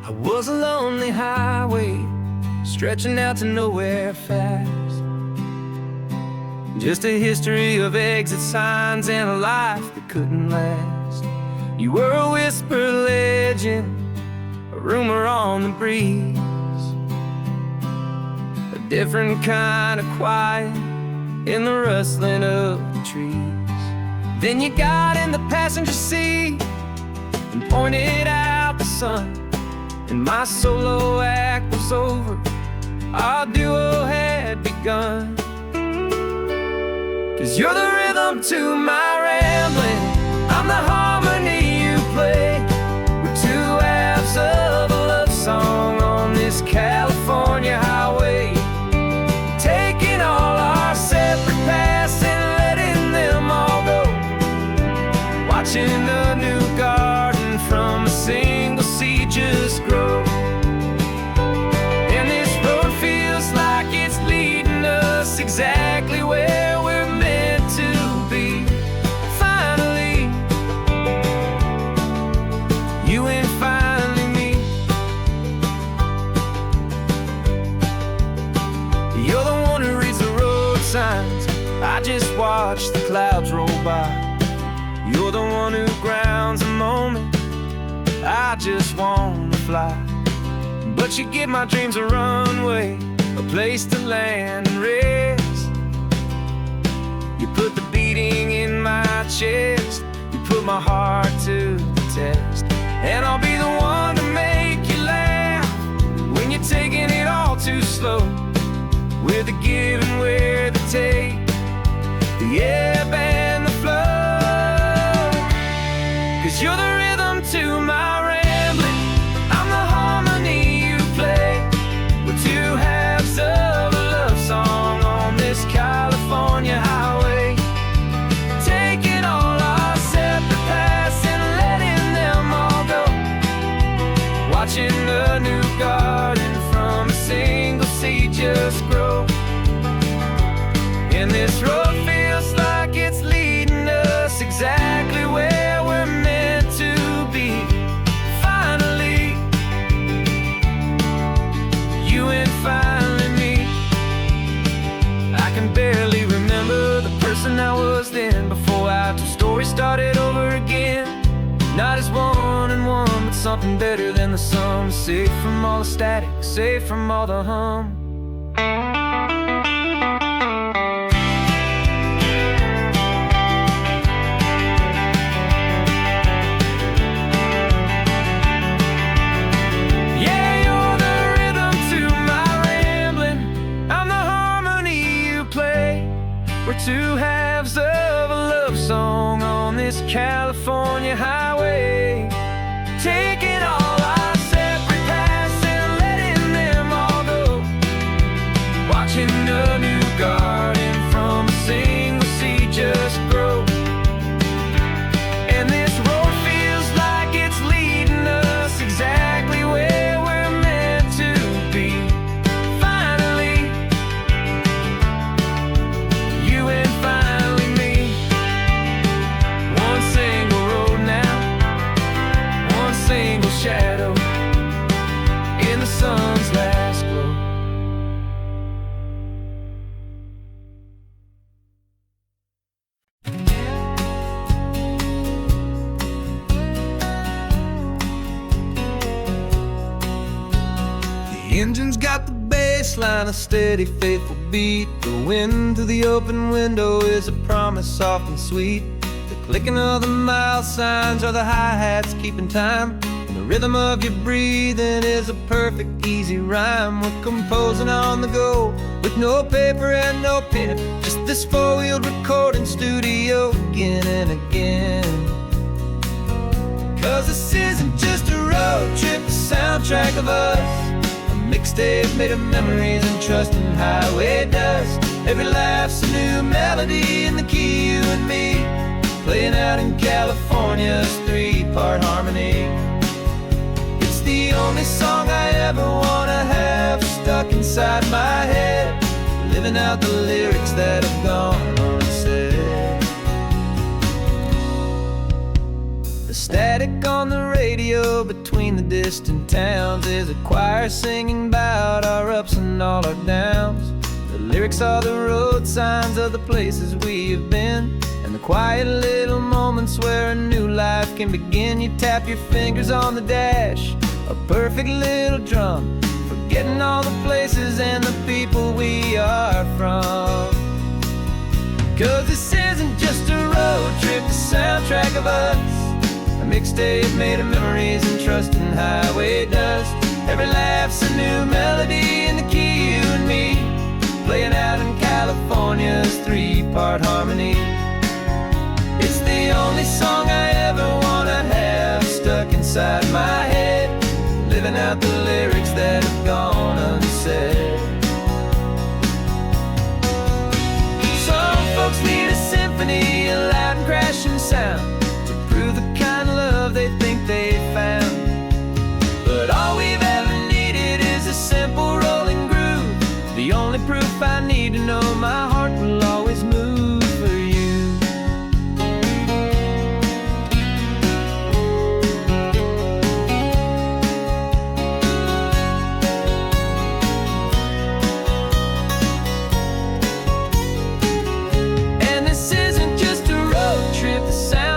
I was a lonely highway, stretching out to nowhere fast. Just a history of exit signs and a life that couldn't last. You were a whisper legend, a rumor on the breeze, a different kind of quiet in the rustling of the trees. Then you got in the passenger seat and pointed out the sun, and my solo act was over, our duo had begun. 'Cause you're the rhythm to my rambling, I'm the harmony you play. We're two halves of a love song on this California highway, taking all our separate paths and letting them all go, watching the new garden from a single seed just grow. And this road feels like it's leading us exactly where we're meant to be. Finally, you and finally me. You're the one who reads the road signs, I just watch the clouds roll by. You're the one who grounds a moment, I just wanna fly. But you give my dreams a runway, a place to land and rest. You put the beating in my chest, you put my heart to the test. And I'll be the one to make you laugh when you're taking it all too slow. We're the give and we're the take, the ebb and the flow. 'Cause you're the rhythm to my rambling, I'm the harmony you play. We're two halves of a love song on this California highway, taking all our separate paths and letting them all go, watching the new garden from a single seed just grow. And this road feels like it's leading us exactly where we're meant to be. Finally, you and finally me. I can barely remember the person I was then, before our two stories started over again. Not as one and one, but something better than the sum. Safe from all the static, safe from all the hum. We're two halves of a love song on this California highway, taking all our separate paths and letting them all go, watching a new garden from a single seed just grow. And this road feels like it's leading us exactly where we're meant to be. Finally, you and finally me. One single road now, one single shadow in the sun's last glow. The engine's got the bass line, a steady, faithful beat. The wind through the open window is a promise, soft and sweet. The clicking of the mile signs are the hi-hats keeping time, and the rhythm of your breathing is a perfect, easy rhyme. We're composing on the go, with no paper and no pen, just this four-wheeled recording studio again and again. 'Cause this isn't just a road trip, a soundtrack of us, mixtape made of memories and trust in highway dust. Every laugh's a new melody in the key, you and me, playing out in California's three-part harmony. It's the only song I ever wanna have stuck inside my head, living out the lyrics that have gone unsaid. The static on the radio between the distant towns is a choir singing about our ups and all our downs. The lyrics are the road signs of the places we have been, and the quiet little moments where a new life can begin. You tap your fingers on the dash, a perfect little drum, forgetting all the places and the people we are from. 'Cause this isn't just a road trip, the soundtrack of us, a mixtape made of memories and trust in highway dust. Every laugh's a new melody in the key, you and me, playing out in California's three-part harmony. It's the only song I ever wanna have stuck inside my head, living out the lyrics that have gone unsaid. Some folks need a symphony, a loud and crashing sound, to prove the kind of love they think they found. But all we've ever needed is a simple rolling groove, the only proof I need to know my heart will always move for you.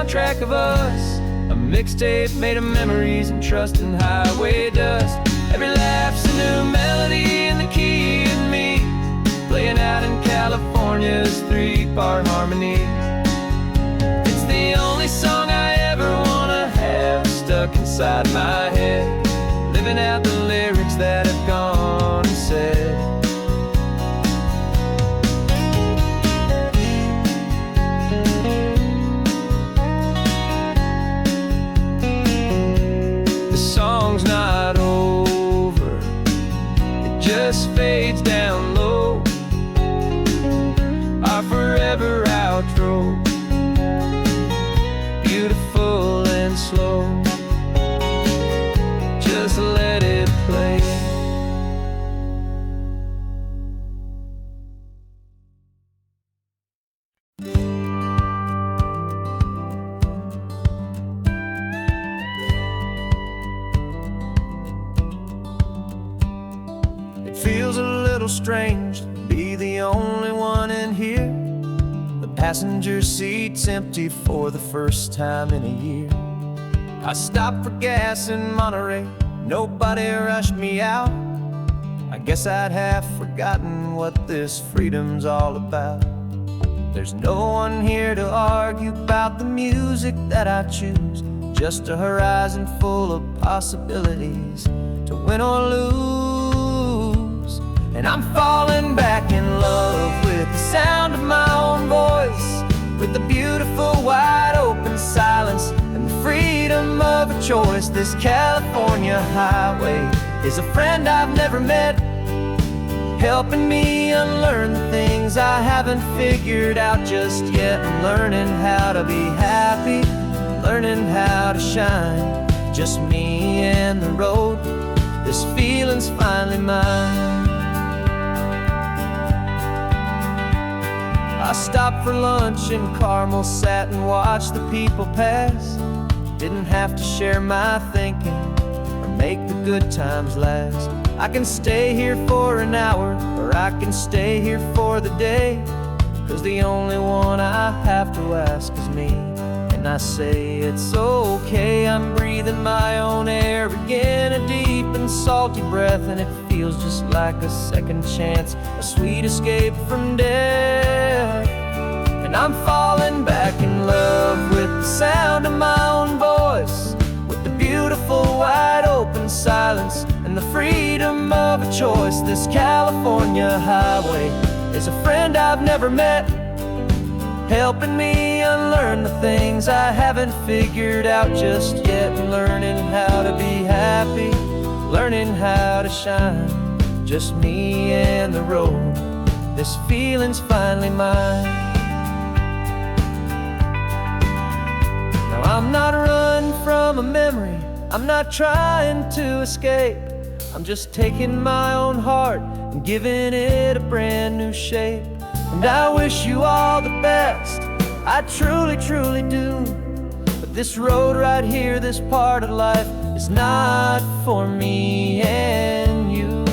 Track of us, a mixtape made of memories and trust in highway dust. Every laugh's a new melody in the key and me, playing out in California's three-part harmony. It's the only song I ever wanna have stuck inside my head, living out the lyrics that have gone unsaid. Song's not over, it just fades down low, our forever outro, beautiful and slow, just let it play. Feels a little strange to be the only one in here. The passenger seat's empty for the first time in a year. I stopped for gas in Monterey, nobody rushed me out. I guess I'd half forgotten what this freedom's all about. There's no one here to argue about the music that I choose, just a horizon full of possibilities to win or lose. And I'm falling back in love with the sound of my own voice, with the beautiful wide open silence and the freedom of a choice. This California highway is a friend I've never met, helping me unlearn the things I haven't figured out just yet. I'm learning how to be happy, learning how to shine, just me and the road. This feeling's finally mine. I stopped for lunch in Carmel, sat and watched the people pass. Didn't have to share my thinking or make the good times last. I can stay here for an hour, or I can stay here for the day, 'cause the only one I have to ask is me. And I say it's okay, I'm breathing my own air again, a deep and salty breath, and it feels just like a second chance, a sweet escape from death. And I'm falling back in love with the sound of my own voice, with the beautiful wide open silence and the freedom of a choice. This California highway is a friend I've never met, helping me unlearn the things I haven't figured out just yet. Learning how to be happy, learning how to shine, just me and the road. This feeling's finally mine. Now I'm not running from a memory, I'm not trying to escape. I'm just taking my own heart and giving it a brand new shape. And I wish you all the best, I truly, truly do. But But this road right here, this part of life, is not for me and you.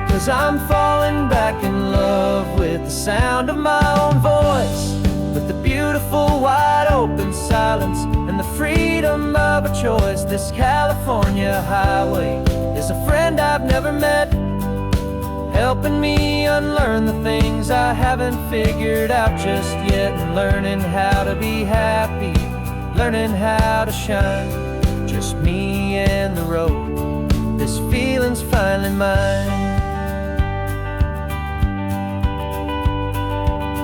'Cause I'm falling back in love with the sound of my own voice, with the beautiful wide open silence and the freedom of a choice. This California highway is a friend I've never met, helping me unlearn the things I haven't figured out just yet, and learning how to be happy, learning how to shine. Just me and the road, this feeling's finally mine.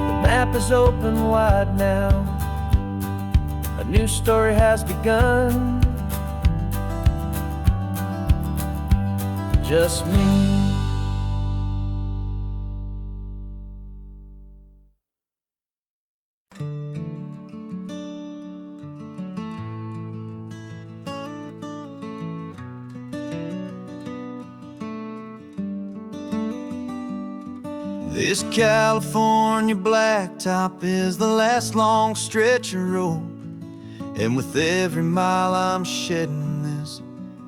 The map is open wide now, a new story has begun. Just me. This California blacktop is the last long stretch of road, and with every mile I'm shedding this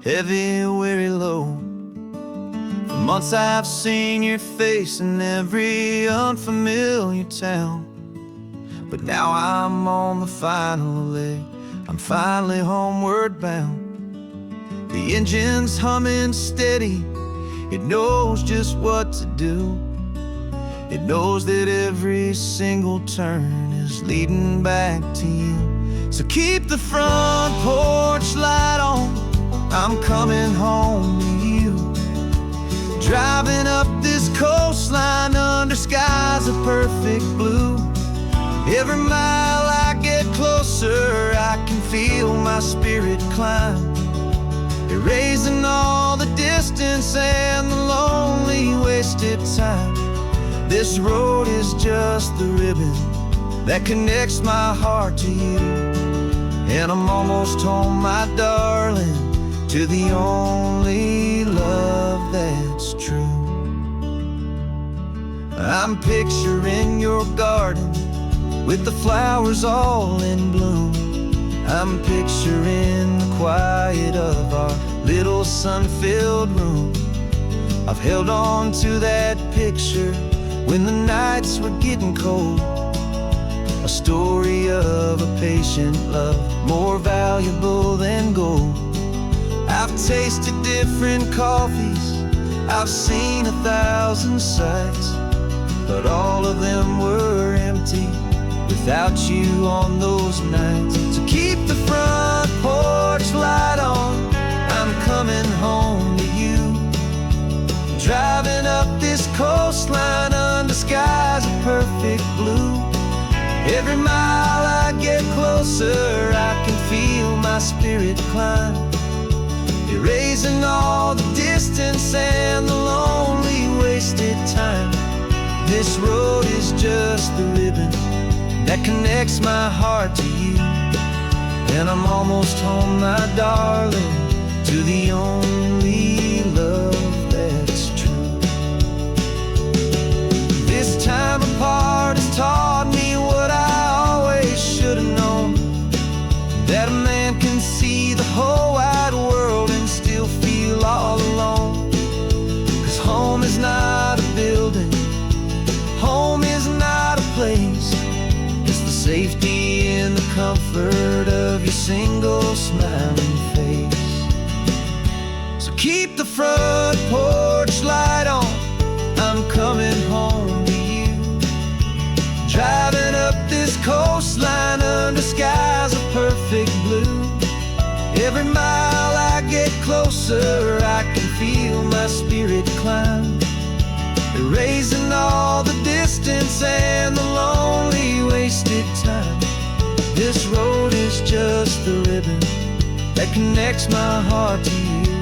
heavy, weary load. For months I've seen your face in every unfamiliar town, but now I'm on the final leg, I'm finally homeward bound. The engine's humming steady, it knows just what to do. It knows that every single turn is leading back to you. So keep the front porch light on, I'm coming home to you. Driving up this coastline under skies of perfect blue. Every mile I get closer, I can feel my spirit climb, erasing all the distance and the lonely wasted time. This road is just the ribbon that connects my heart to you, and I'm almost home, my darling, to the only love that's true. I'm picturing your garden with the flowers all in bloom. I'm picturing the quiet of our little sun-filled room. I've held on to that picture when the nights were getting cold, a story of a patient love, more valuable than gold. I've tasted different coffees, I've seen 1,000 sights, but all of them were empty without you on those nights. So keep the front porch light on, I'm coming home to you. Driving up this coastline under skies of perfect blue. Every mile I get closer, I can feel my spirit climb, erasing all the distance and the lonely wasted time. This road is just the ribbon that connects my heart to you, and I'm almost home, my darling, to the only love that's true. This time apart has taught me what I always should have known, that a man can see the whole wide world and still feel all alone. 'Cause home is not a building, home is not a place, it's the safety and the comfort of your single smiling face. So keep the front porch light on, I'm coming home to you. Driving up this coastline under skies of perfect blue. Every mile I get closer, I can feel my spirit climb, erasing all the distance and the lonely wasted time. This road is just the ribbon that connects my heart to you,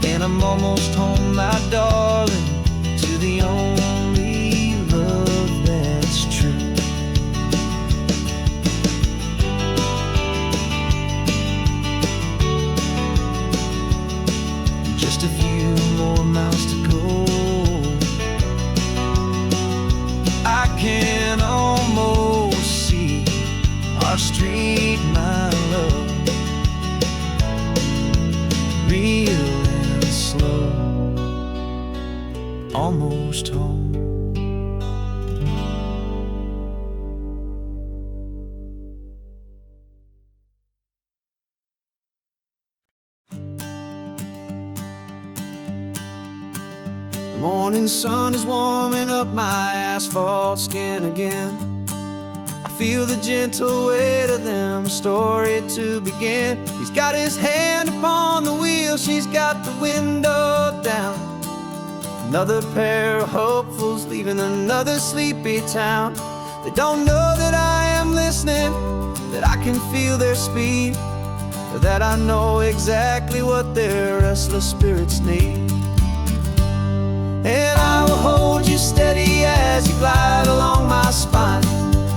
and I'm almost home, my darling, to the only love that's true. just a few more miles to go. I can almost see our street, my love, real and slow, almost home. The morning sun is warming up my asphalt skin again. I feel the gentle weight of them, story to begin. He's got his hand upon the wheel, she's got the window down. Another pair of hopefuls leaving another sleepy town. They don't know that I am listening, that I can feel their speed, or that I know exactly what their restless spirits need. And I will hold you steady as you glide along my spine.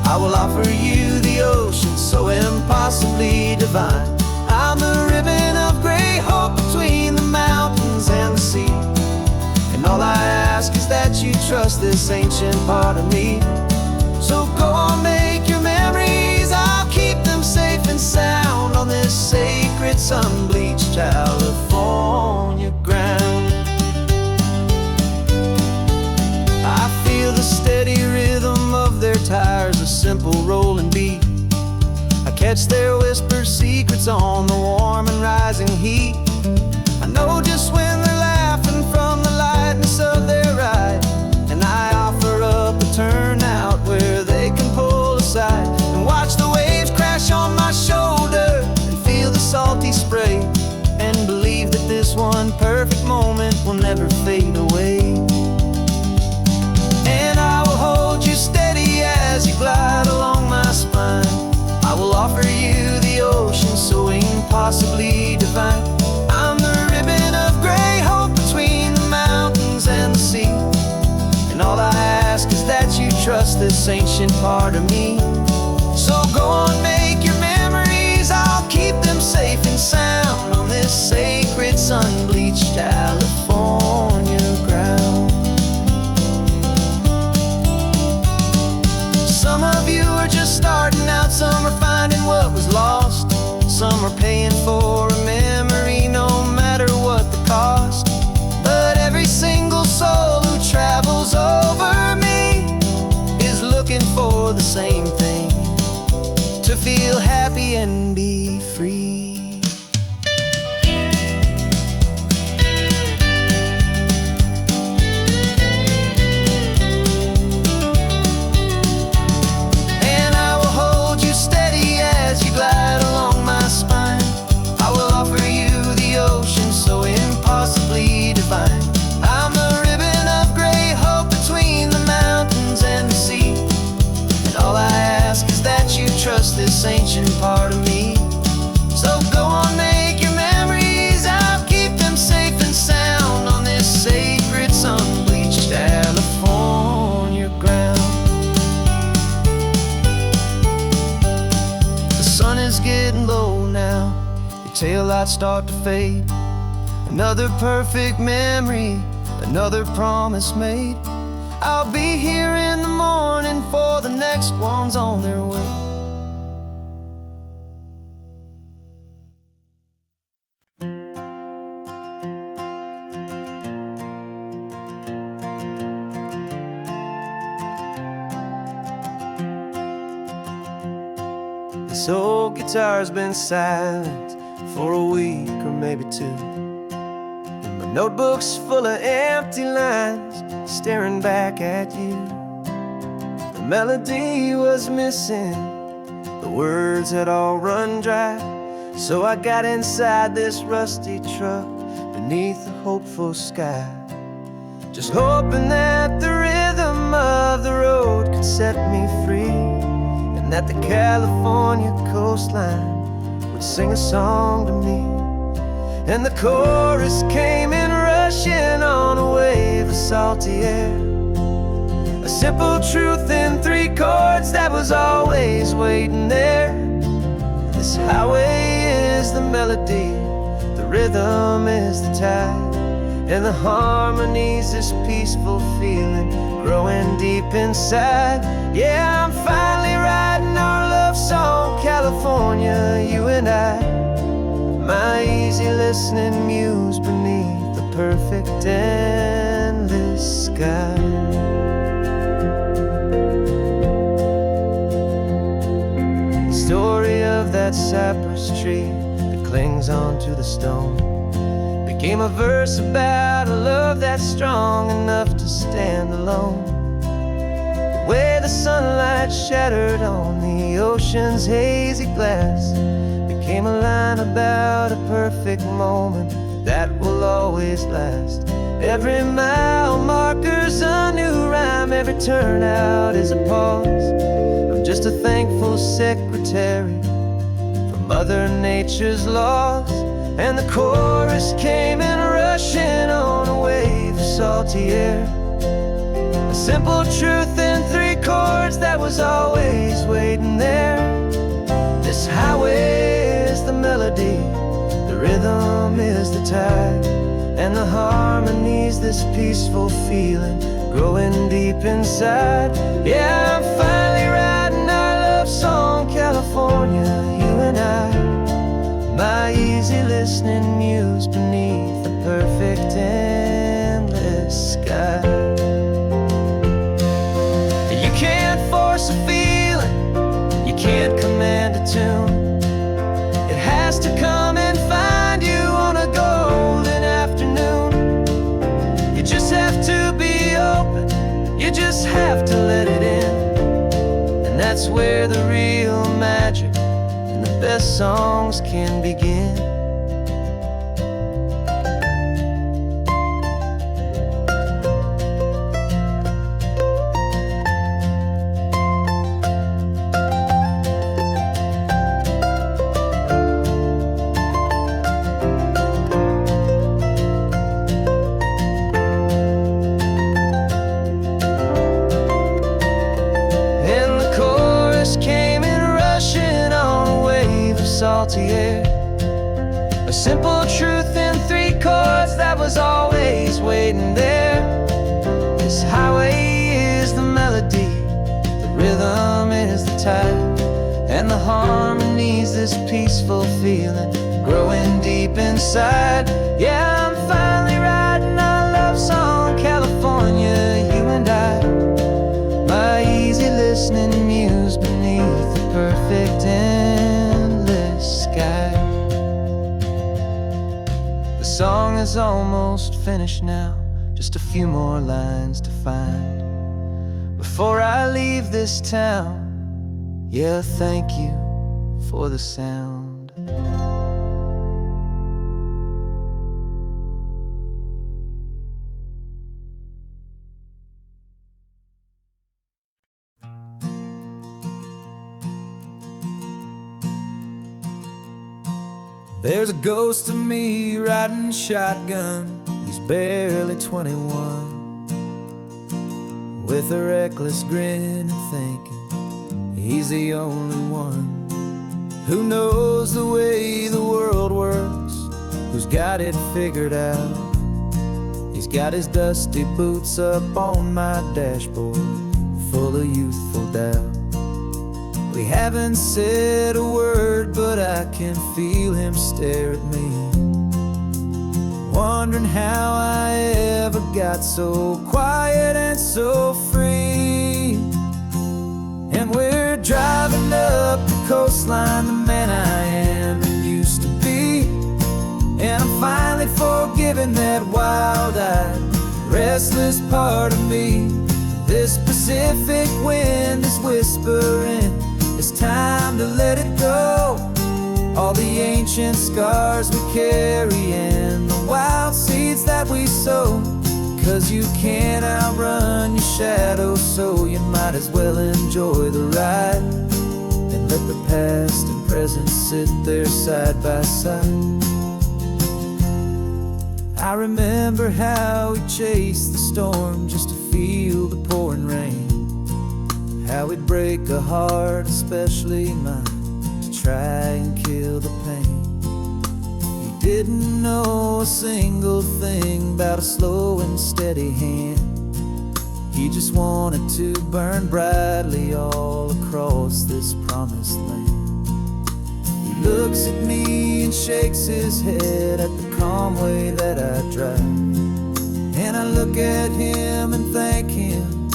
I will offer you the ocean so impossibly divine. I'm the ribbon of gray hope between the mountains and the sea. And all I ask is that you trust this ancient part of me. So go on, make your memories, I'll keep them safe and sound on this sacred sun-bleached California ground. I feel the steady rhythm of their tires, a simple rolling beat. I catch their whispered secrets on the warm and rising heat. I know just when they're laughing from the lightness of their ride, and I offer up a turnout where they can pull aside and watch the waves crash on my shoulder and feel the salty spray, and believe that this one perfect moment will never fade away. And I will hold you steady as you glide along my spine. I will offer you the ocean so impossibly divine. I'm the ribbon of gray hope between the mountains and the sea. And all I ask is that you trust this ancient part of me. So go on, make your memories, I'll keep them safe and sound on this sacred sun-bleached California ground. Some of you are just starting out, some are finding what was lost, some are paying for a memory no matter what the cost. But every single soul who travels over me is looking for the same thing, to feel happy and be free. Glide along my spine. I will offer you the ocean so impossibly divine. I'm the ribbon of gray hope between the mountains and the sea. And all I ask is that you trust this ancient part of me. So go on, make your memories, I'll keep them safe and sound on this sacred sun-bleached California ground. Sun is getting low now, your taillights start to fade. Another perfect memory, another promise made. I'll be here in the morning for the next ones on their way. This old guitar's been silent for a week or maybe two, and my notebook's full of empty lines staring back at you. The melody was missing, the words had all run dry. So I got inside this rusty truck beneath a hopeful sky, just hoping that the rhythm of the road could set me free, and that the California coastline would sing a song to me. And the chorus came in rushing on a wave of salty air, a simple truth in 3 chords that was always waiting there. This highway is the melody, the rhythm is the tide, and the harmony's this peaceful feeling growing deep inside. Yeah, I'm finally writing our love song, California, you and I. My easy listening muse beneath the perfect endless sky. Story of that cypress tree that clings onto the stone became a verse about a love that's strong enough to stand alone. The way the sunlight shattered on the ocean's hazy glass became a line about a perfect moment that will always last. Every mile marker's a new rhyme, every turnout is a pause. I'm just a thankful secretary for Mother Nature's laws. And the chorus came in rushing on a wave of salty air, a simple truth in 3 chords that was always waiting there. This highway is the melody, the rhythm is the tide, and the harmony's this peaceful feeling growing deep inside. Yeah, I'm finally writing our love song, California, you and I. My easy listening muse beneath the perfect endless sky. You can't force a feeling, you can't command a tune. It has to come and find you on a golden afternoon. You just have to be open, you just have to let it in. And that's where the real magic, the best songs can begin. And the chorus came in rushing on a wave of salty air, a simple truth in 3 chords that was always waiting there. This highway is the melody, the rhythm is the tide, and the harmony's this peaceful feeling growing deep inside. Yeah, I'm finally writing our love song, California, you and I. My easy listening muse beneath the perfect endless sky. The song is almost finished now, just a few more lines to find before I leave this town. Yeah, thank you for the sound. There's a ghost of me riding shotgun. He's barely 21, with a reckless grin and thinking he's the only one who knows the way the world works, who's got it figured out. He's got his dusty boots up on my dashboard, full of youthful doubt. We haven't said a word, but I can feel him stare at me, wondering how I ever got so quiet and so free. And we're driving up the coastline, the man I am and used to be, and I'm finally forgiving that wild-eyed, restless part of me. This Pacific wind is whispering, it's time to let it go. All the ancient scars we carry and the wild seeds that we sow. 'Cause you can't outrun your shadow, so you might as well enjoy the ride and let the past and present sit there side by side. I remember how we chased the storm just to feel the pouring rain, how we'd break a heart, especially mine, to try and kill the pain. We Didn't know a single thing about a slow and steady hand. He just wanted to burn brightly all across this promised land. He looks at me and shakes his head at the calm way that I drive. And I look at him and thank him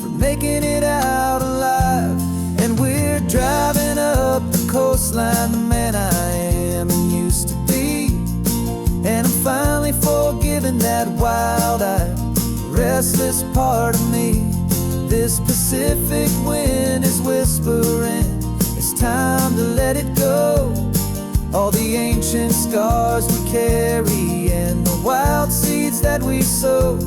for making it out alive. And we're driving up the coastline, the man I am and used to be. And I'm finally forgiving that wild-eyed, restless part of me. This Pacific wind is whispering, it's time to let it go. All the ancient scars we carry and the wild seeds that we sow.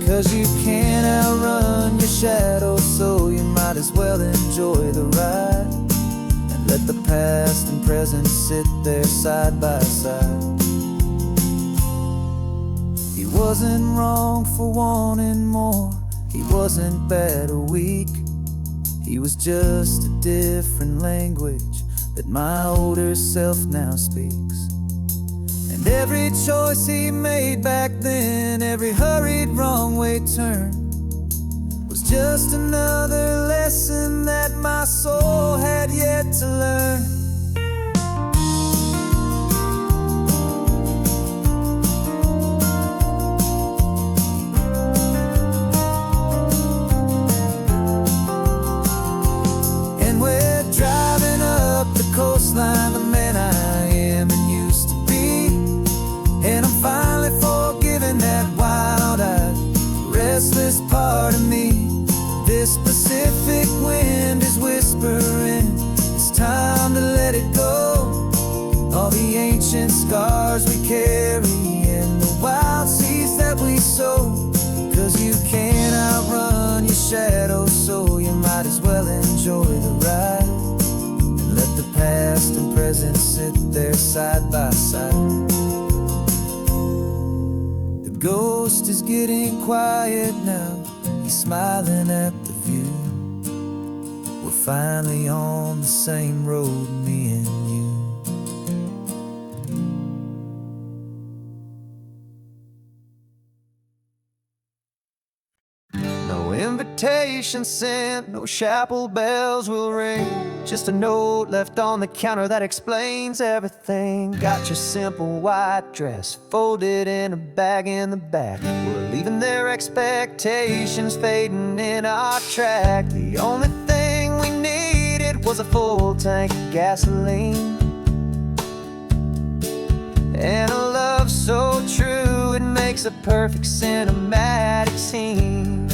'Cause you can't outrun your shadow, so you might as well enjoy the ride. And let the past and present sit there side by side. He wasn't wrong for wanting more. He wasn't bad or weak. He was just a different language that my older self now speaks. And every choice he made back then, every hurried wrong way turn, was just another lesson that my soul had yet to learn. Coastline, the man I am and used to be. And I'm finally forgiving that wild-eyed, restless part of me. This Pacific wind is whispering, it's time to let it go. All the ancient scars we carry and the wild seeds that we sow. 'Cause you can't outrun your shadow, so you might as well enjoy the ride. Let the past and present sit there side by side. The ghost is getting quiet now. He's smiling at the view. We're finally on the same road, me and you. No invitation sent, no chapel bells will ring. Just a note left on the counter that explains everything. Got your simple white dress folded in a bag in the back. We're leaving their expectations fading in our track. The only thing we needed was a full tank of gasoline and a love so true it makes a perfect cinematic scene.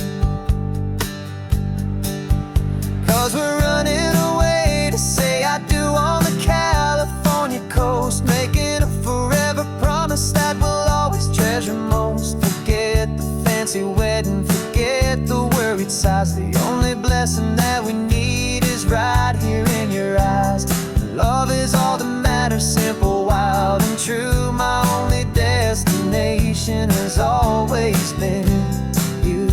'Cause we're running away to say I do on the California coast, making a forever promise that we'll always treasure most. Forget the fancy wedding, forget the worried sighs. The only blessing that we need is right here in your eyes. Love is all that matters, simple, wild and true. My only destination has always been you.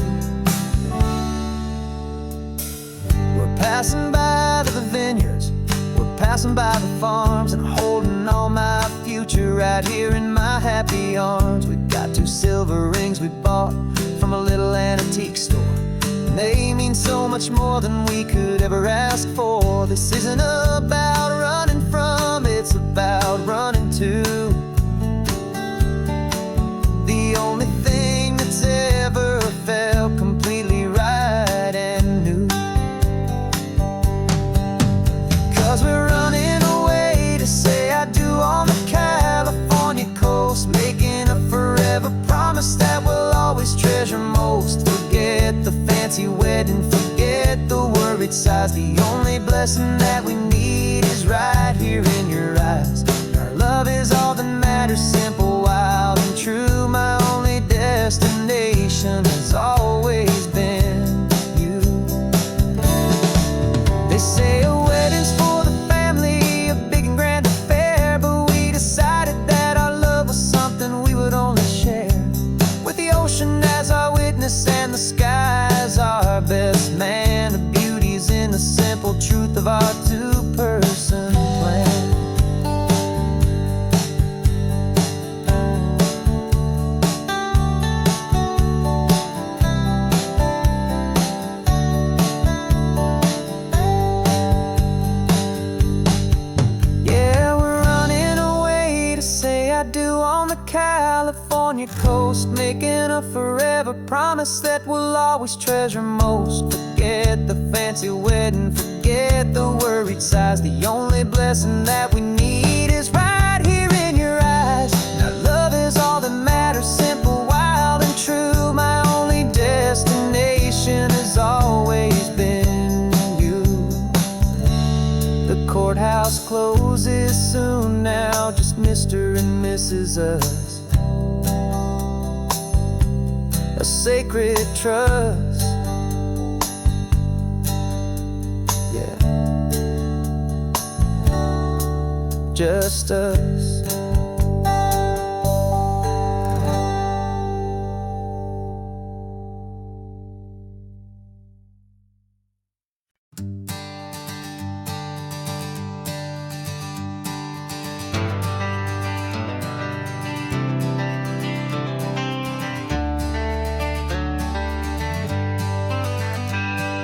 Passing by the vineyards, we're passing by the farms, and holding all my future right here in my happy arms. We've got 2 silver rings we bought from a little antique store, and they mean so much more than we could ever ask for. This isn't about running from, it's about running to. The only thing that's ever felt completely right and new. 'Cause we're running away to say I do on the California coast, making a forever promise that we'll always treasure most. Forget the fancy wedding, forget the worried sighs. The only blessing that we need is right here in your eyes. Our love is all that matters, simple, wild and true. My only destination has always been you. They say a wedding's for the family, a big and grand affair, but we decided that our love was something we would only share with the ocean as our witness and the sky as our best man. The beauty's in the simple truth of our 2-person plan. California coast, making a forever promise that we'll always treasure most. Forget the fancy wedding, forget the worried sighs. The only blessing that we need is right here in your eyes. Now love is all that matters, simple, wild and true. My only destination has always been you. The courthouse closes soon now, just Mr. and Mrs. Us, a sacred trust. Yeah, just us.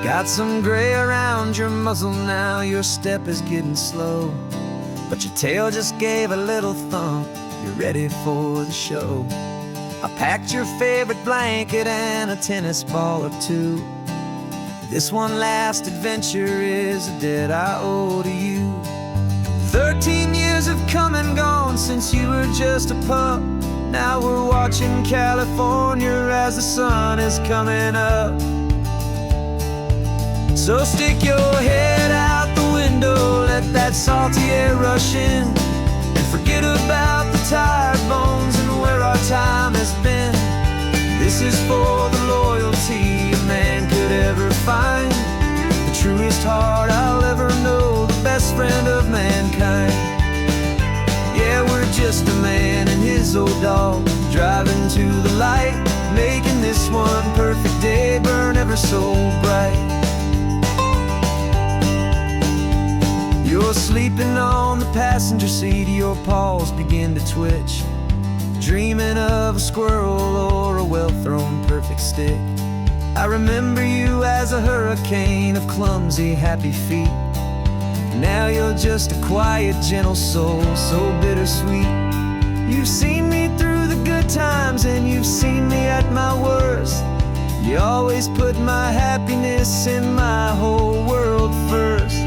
Got some gray around your muzzle now, your step is getting slow, but your tail just gave a little thump, you're ready for the show. I packed your favorite blanket and a tennis ball or two. This one last adventure is a debt I owe to you. 13 years have come and gone since you were just a pup. Now we're watching California as the sun is coming up. So stick your head out the window, let that salty air rush in, and forget about the tired bones and where our time has been. This is for the loyalty a man could ever find, the truest heart I'll ever know, the best friend of mankind. Yeah, we're just a man and his old dog, driving to the light, making this one perfect day burn ever so bright. You're sleeping on the passenger seat, your paws begin to twitch, dreaming of a squirrel or a well-thrown perfect stick. I remember you as a hurricane of clumsy, happy feet. Now you're just a quiet, gentle soul, so bittersweet. You've seen me through the good times and you've seen me at my worst. You always put my happiness and my whole world first.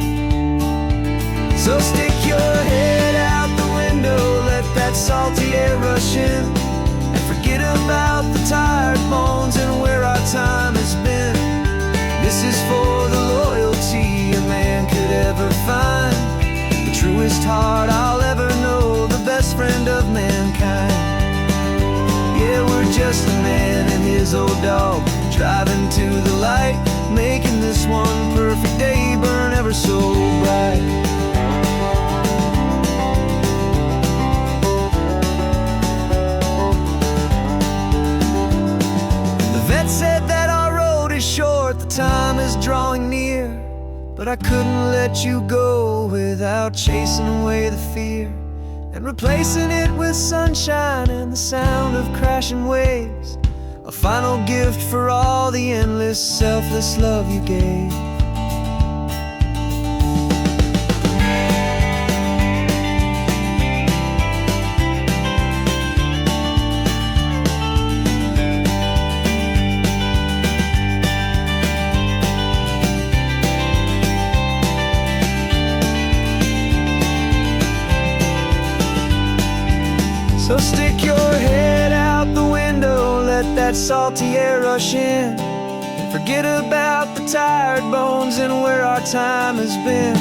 So stick your head out the window, let that salty air rush in, and forget about the tired bones and where our time has been. This is for the loyalty a man could ever find, the truest heart I'll ever know, the best friend of mankind. Yeah, we're just a man and his old dog, driving to the light, making this one perfect day burn ever so bright. Said that our road is short, the time is drawing near, but I couldn't let you go without chasing away the fear and replacing it with sunshine and the sound of crashing waves, a final gift for all the endless, selfless love you gave. So stick your head out the window, let that salty air rush in, and forget about the tired bones and where our time has been.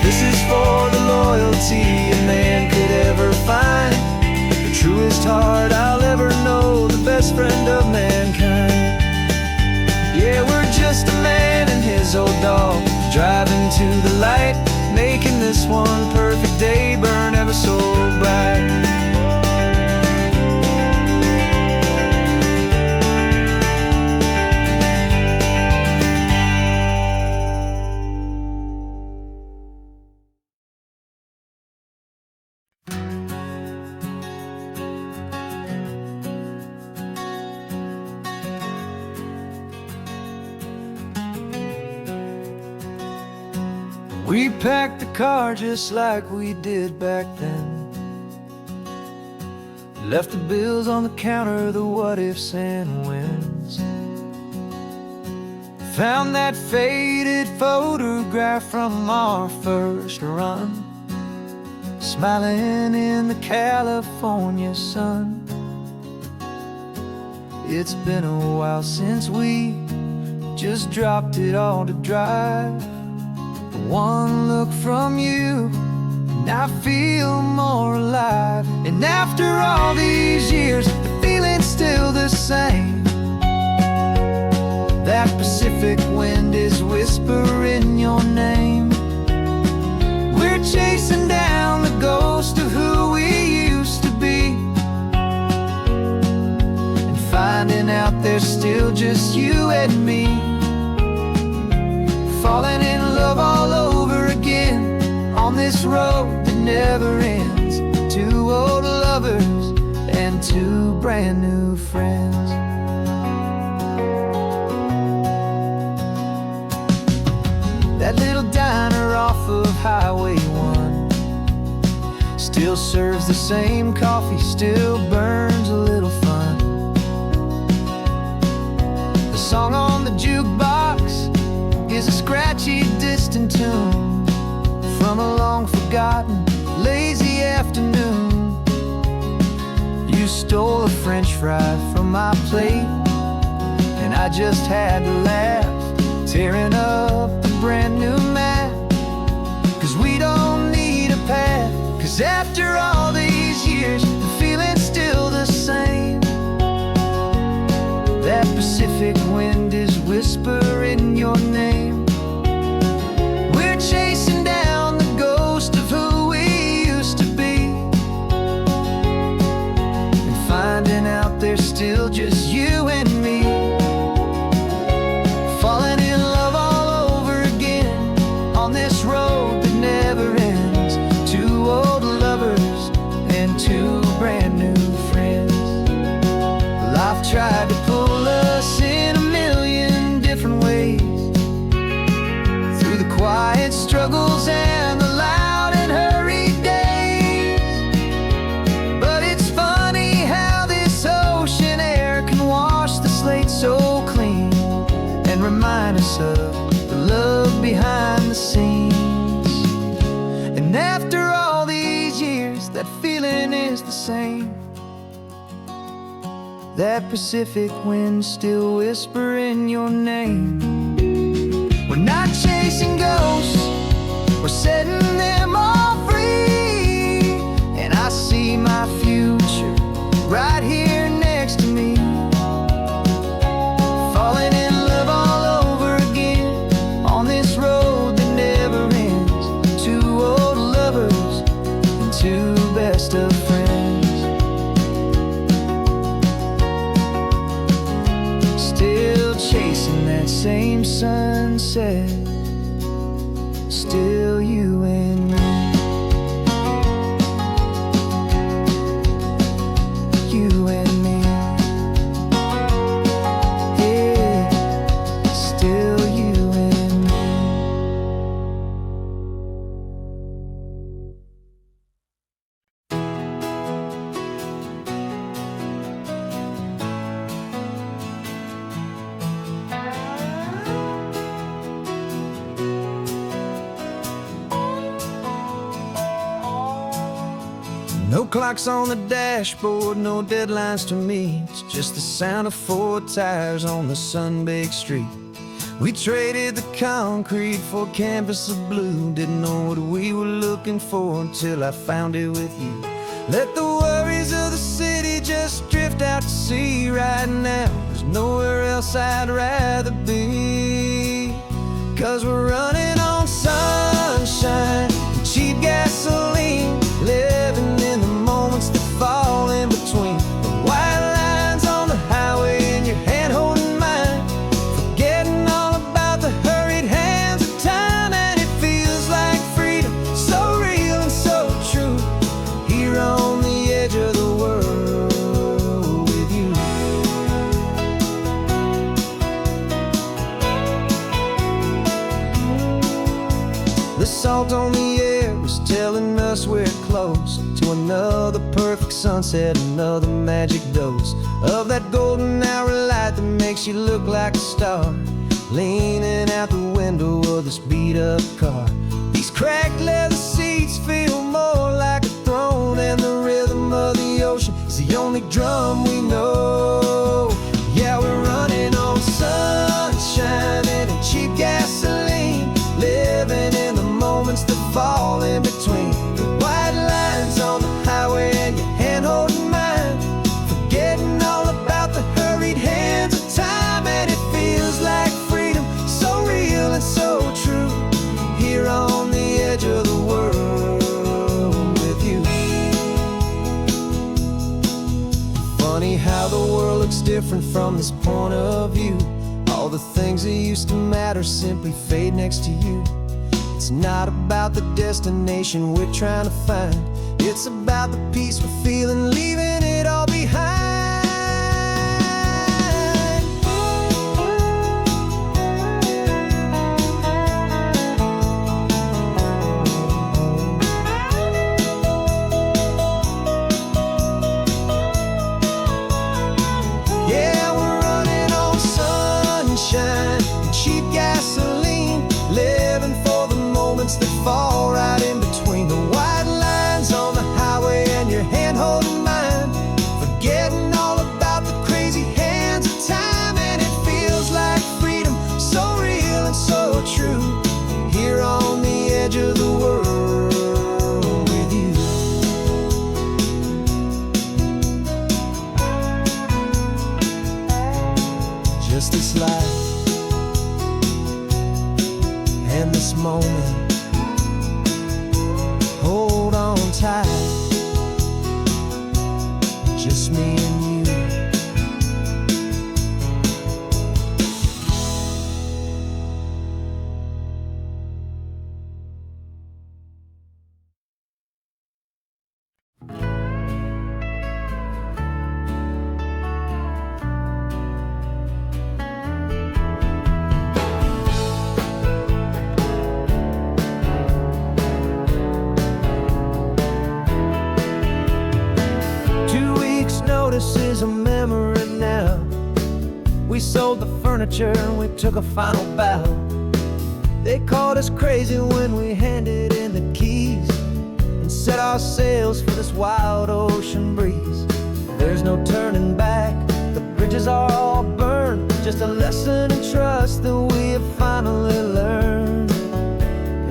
This is for the loyalty a man could ever find, the truest heart I'll ever know, the best friend of mankind. Yeah, we're just a man and his old dog, driving to the light, making this one perfect day burn ever so bright. We packed the car just like we did back then, Left the bills on the counter, the what ifs and whens. Found that faded photograph from our first run, smiling in the California sun. It's been a while since we just dropped it all to drive. One look from you and I feel more alive. And after all these years, the feeling's still the same. That Pacific wind is whispering your name. We're chasing down the ghost of who we used to be, and finding out there's still just you and me. Falling in love all over again on this road that never ends. Two old lovers and two brand new friends. That little diner off of Highway 1 still serves the same coffee, still burns a little fun. The song on the jukebox is a scratchy, distant tune from a long forgotten, lazy afternoon. You stole a French fry from my plate, and I just had to laugh, tearing up the brand new map. Cause we don't need a path, cause after all these years, the feeling's still the same. That Pacific wind is whispering your name. We're chasing down the ghost of who we used to be, and finding out there's still just you and me. Falling in love all over again on this road that never ends. Two old lovers and two brand new friends. Life tried to pull us in a million different ways, through the quiet struggles and the loud and hurried days. But it's funny how this ocean air can wash the slate so clean, and remind us of the love behind the scenes. And after all these years, that feeling is the same. That Pacific wind still whispering your name. We're not chasing ghosts, we're setting them all free. And I see my future right here next to me. Falling in love all over again on this road that never ends. Two old lovers and two best of friends. Still chasing that same sunset, still you and me. You and me. Yeah, still you and me. No clocks on the dashboard, no deadlines to meet. It's just the sound of four tires on the sun-baked street. We traded the concrete for a canvas of blue. Didn't know what we were looking for until I found it with you. Let the worries of the city just drift out to sea right now. There's nowhere else I'd rather be. Cause we're running on sunshine and cheap gasoline, living in the moments that fall in between. The white lines on the highway and your hand holding mine, forgetting all about the hurried hands of time. And it feels like freedom, so real and so true, here on the edge of the world with you. The salt on the air was telling us we're close to another perfect sunset, another magic dose of that golden hour light that makes you look like a star. Leaning out the window of this beat-up car, these cracked leather seats feel more like a throne, and the rhythm of the ocean is the only drum we know. Yeah, we're running on sunshine and cheap gasoline, living in the moments that fall in between the white lines on the highway and your hand holding mine, forgetting all about the hurried hands of time. And it feels like freedom, so real and so true, here on the edge of the world with you. Funny how the world looks different from this point of view. All the things that used to matter simply fade next to you. It's not about the destination we're trying to find, it's about the peace we're feeling, leaving it all behind. Yeah, we're running on sunshine and cheap gasoline, living for the moments that fall right in between the white lines on the highway and your hand holding mine, forgetting all about the crazy hands of time. And it feels like freedom, so real and so true, here on the edge of the world with you. Just this life and this moment, hold on tight, just me and you. Notice is a memory now. We sold the furniture and we took a final bow. They called us crazy when we handed in the keys and set our sails for this wild ocean breeze. There's no turning back, the bridges are all burned, just a lesson in trust that we have finally learned.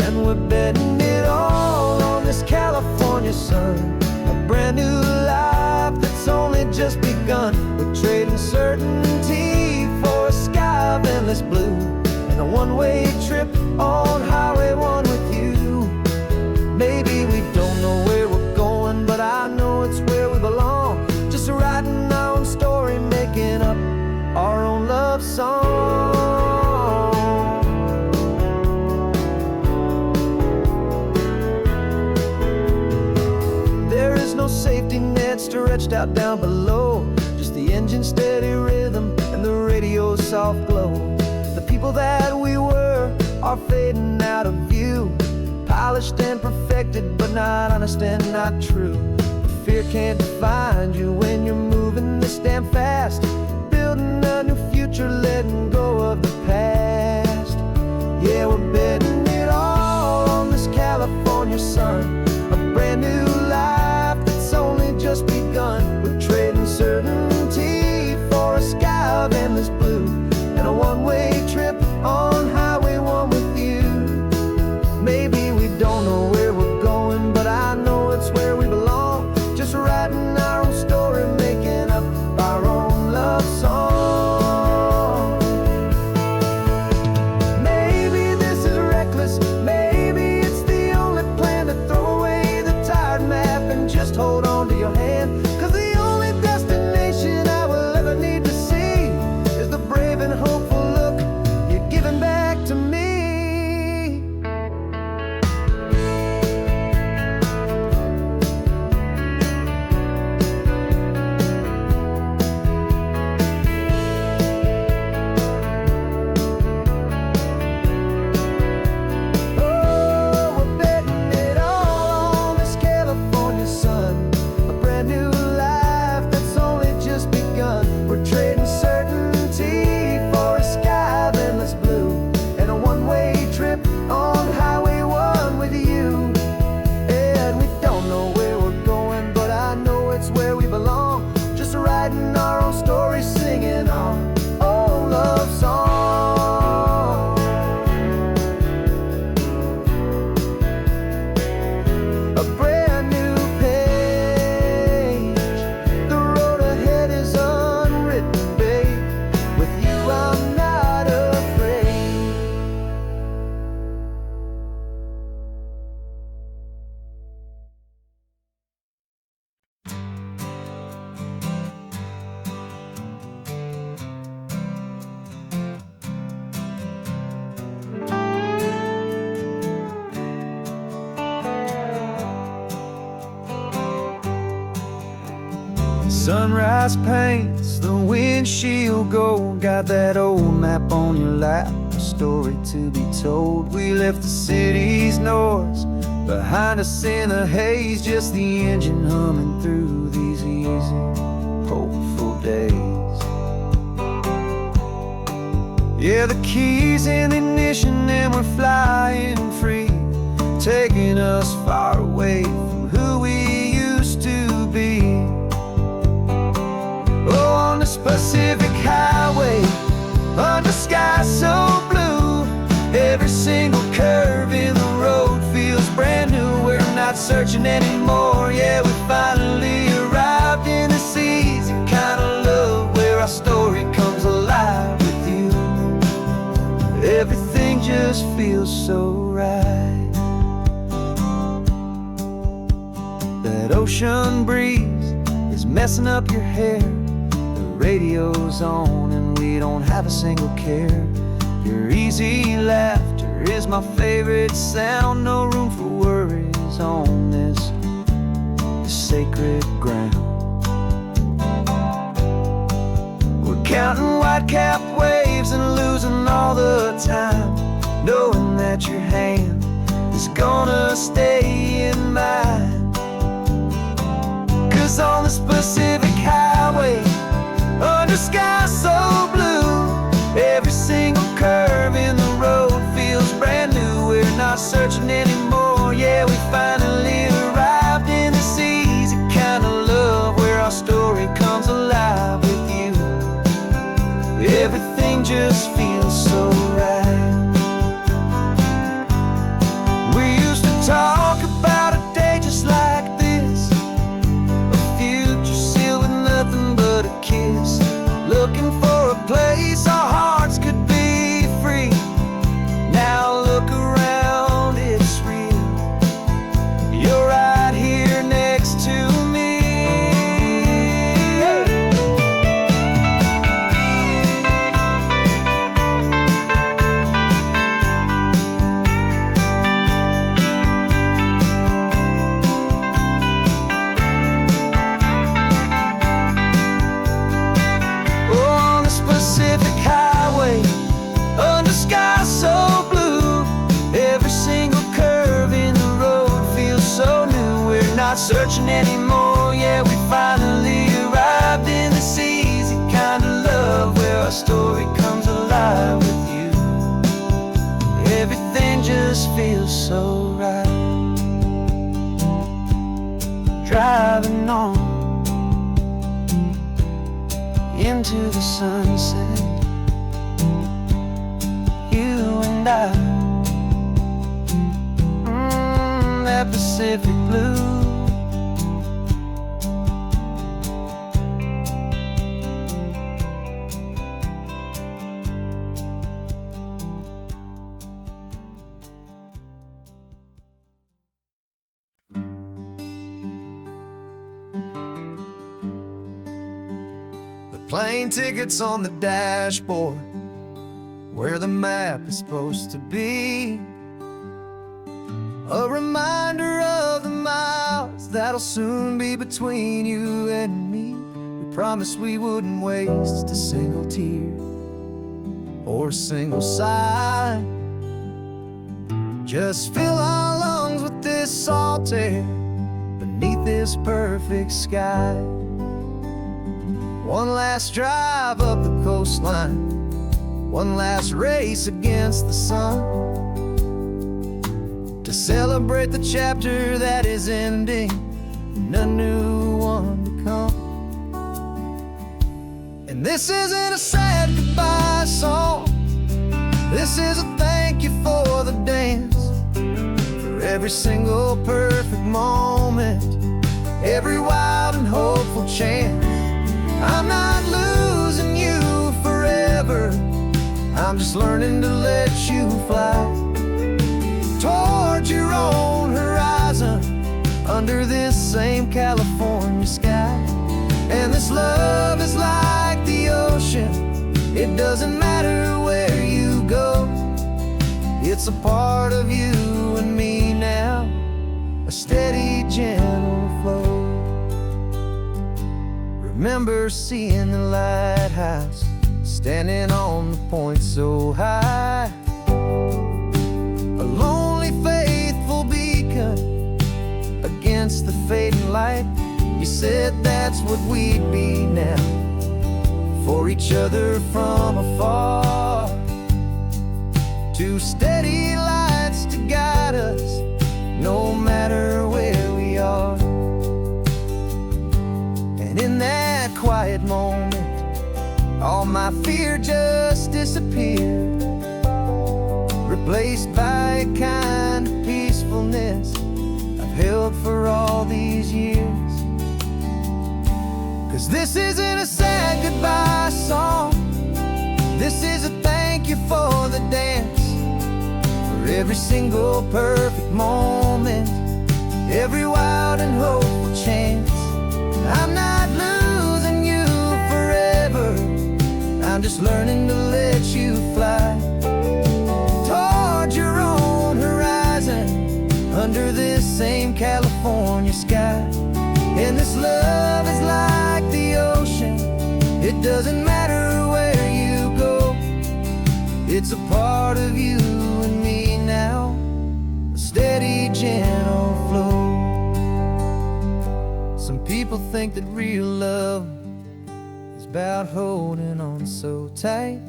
And we're betting it all on this California sun, a brand new life that's only just begun. We're trading certainty for a sky of endless blue, and a one-way trip on Highway 1 with you. Maybe we don't know where we're going, but I know it's where we belong, just writing our own story, making up our own love song. There is no safety net stretched out down below, just the engine's steady rhythm and the radio's soft glow. The people that we were are fading out of view, polished and perfected, but not honest and not true. Fear can't define you when you're moving this damn fast, building a new future, letting go of the past. Yeah, we're betting it all on this California sun, a brand new life that's only just begun. We're trading certainty for a sky of endless blue, and a one-way trip on Highway 1 with you. Maybe we don't know where we're going, but I know it's where we belong, just writing our own story, making up our own love Sunrise paints the windshield gold. Got that old map on your lap, a story to be told. We left the city's noise behind us in the haze, just the engine humming through these easy, hopeful days. Yeah, the keys in the ignition and we're flying free, taking us far away from who we used to be. Oh, on this Pacific highway, under sky so blue, every single curve in the road feels brand new. We're not searching anymore, yeah, we finally arrived in this easy kind of love, where our story comes alive with you. Everything just feels so right. That ocean breeze is messing up your hair, the radio's on and we don't have a single care. Your easy laughter is my favorite sound, no room for worries on this sacred ground. We're counting white-capped waves and losing all the time, knowing that your hand is gonna stay in mine. 'Cause on this Pacific highway, under sky so blue, every single curve in the road feels brand new. We're not searching anymore, yeah, we finally arrived in this easy kind of love, where our story comes alive with you. Everything just feels so right. We used to talk about a day just like this, a future sealed with nothing but a kiss, looking for a place our hearts could be free. Now look around, it's real. You're right here next to me. Oh, on this Pacific highway, under sky so blue, every single curve in the road feels so new. We're not searching anymore, yeah, we finally arrived in this easy kind of love, where our story comes alive with you. Everything just feels so right. Driving on into the sunset, you and I, that Pacific blue. The plane tickets on the dashboard, where the map is supposed to be, a reminder of the miles that'll soon be between you and me. We promised we wouldn't waste a single tear or a single sigh, just fill our lungs with this salt air beneath this perfect sky. One last drive up the coastline, one last race against the sun, to celebrate the chapter that is ending and a new one to come. And this isn't a sad goodbye song, this is a thank you for the dance, for every single perfect moment, every wild and hopeful chance. I'm not losing you forever, I'm just learning to let you fly toward your own horizon, under this same California sky. And this love is like the ocean, it doesn't matter where you go, it's a part of you and me now, a steady, gentle flow. Remember seeing the lighthouse, standing on the point so high. A lonely, faithful beacon against the fading light. You said that's what we'd be now, for each other from afar. Two steady lights to guide us, no matter where we are. And in that quiet moment, all my fear just disappeared, replaced by a kind of peacefulness I've held for all these years. 'Cause this isn't a sad goodbye song, this is a thank you for the dance, for every single perfect moment, every wild and hopeful chance. I'm not losing you forever, I'm just learning to let you fly toward your own horizon, under this same California sky. And this love is like the ocean, it doesn't matter where you go, it's a part of you and me now, a steady, gentle flow. Some people think that real love is about holding on so tight.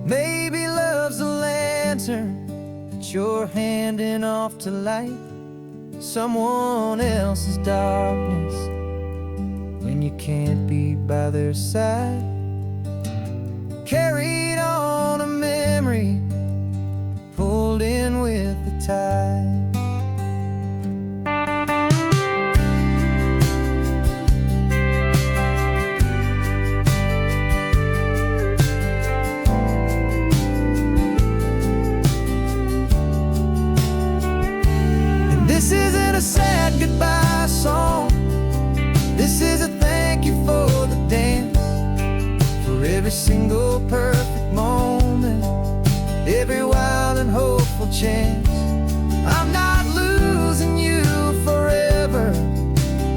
Maybe love's a lantern that you're handing off to light someone else's darkness when you can't be by their side. Carried on a memory, pulled in with the tide. This isn't a sad goodbye song, this is a thank you for the dance, for every single perfect moment, every wild and hopeful chance. I'm not losing you forever,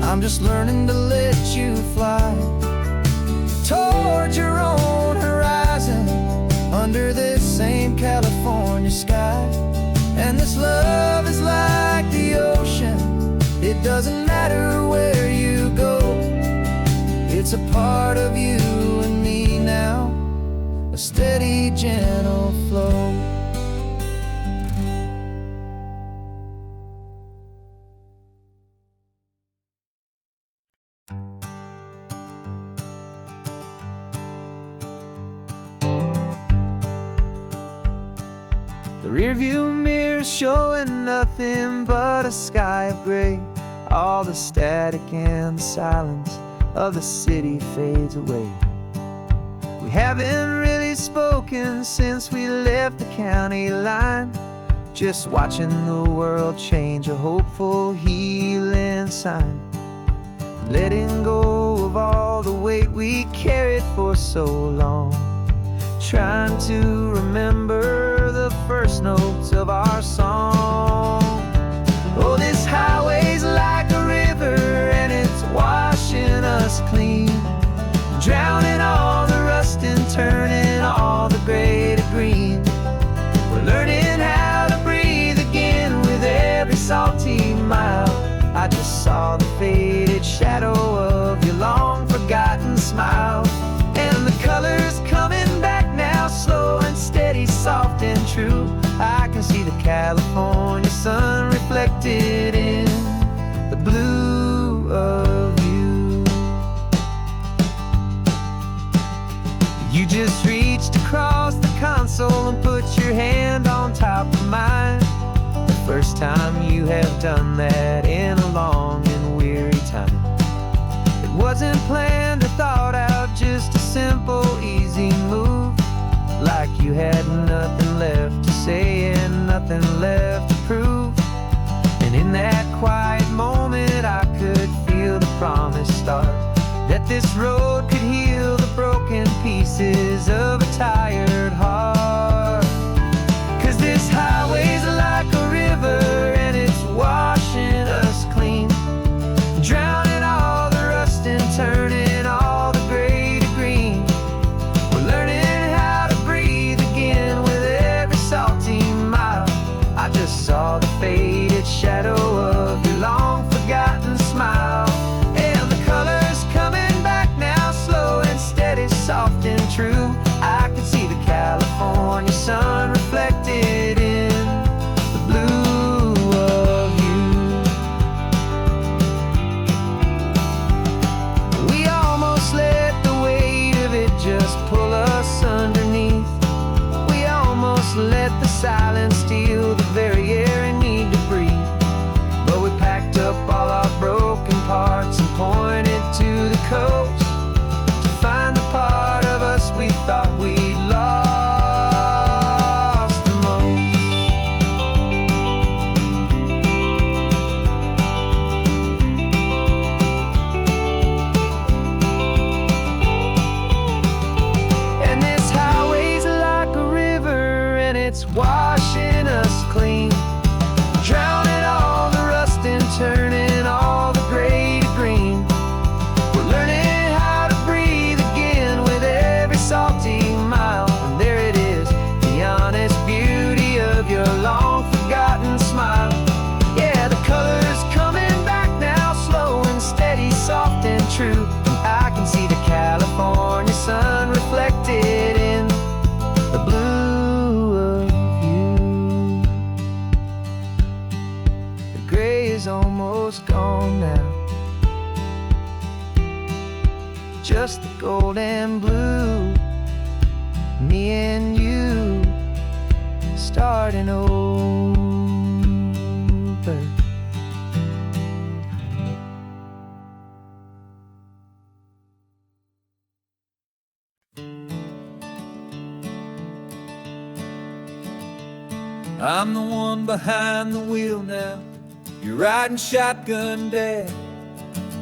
I'm just learning to let you fly toward your own horizon, under this same California sky. And this love is like the ocean, it doesn't matter where you go, it's a part of you and me now, a steady, gentle flow. The rearview mirror showing nothing but a sky of gray. All the static and the silence of the city fades away. We haven't really spoken since we left the county line, just watching the world change, a hopeful healing sign. Letting go of all the weight we carried for so long, trying to remember the first notes of our song. Oh, this highway's like a river and it's washing us clean, drowning all the rust and turning all the gray to green. We're learning how to breathe again with every salty mile. I just saw the faded shadow of your long forgotten smile, and the colors coming back now, slow and steady, soft and true. I can see the California sun reflected in the blue of you. You just reached across the console and put your hand on top of mine, the first time you have done that in a long and weary time. It wasn't planned or thought out, just a simple, easy move, like you had nothing left to say and nothing left to prove. And in that quiet moment I could feel the promise start, that this road could heal the broken pieces of a tired heart. 'Cause this highway's like a river and it's washing us clean, drowning all the rust old and blue. Me and you starting over. I'm the one behind the wheel now. You're riding shotgun, Dad,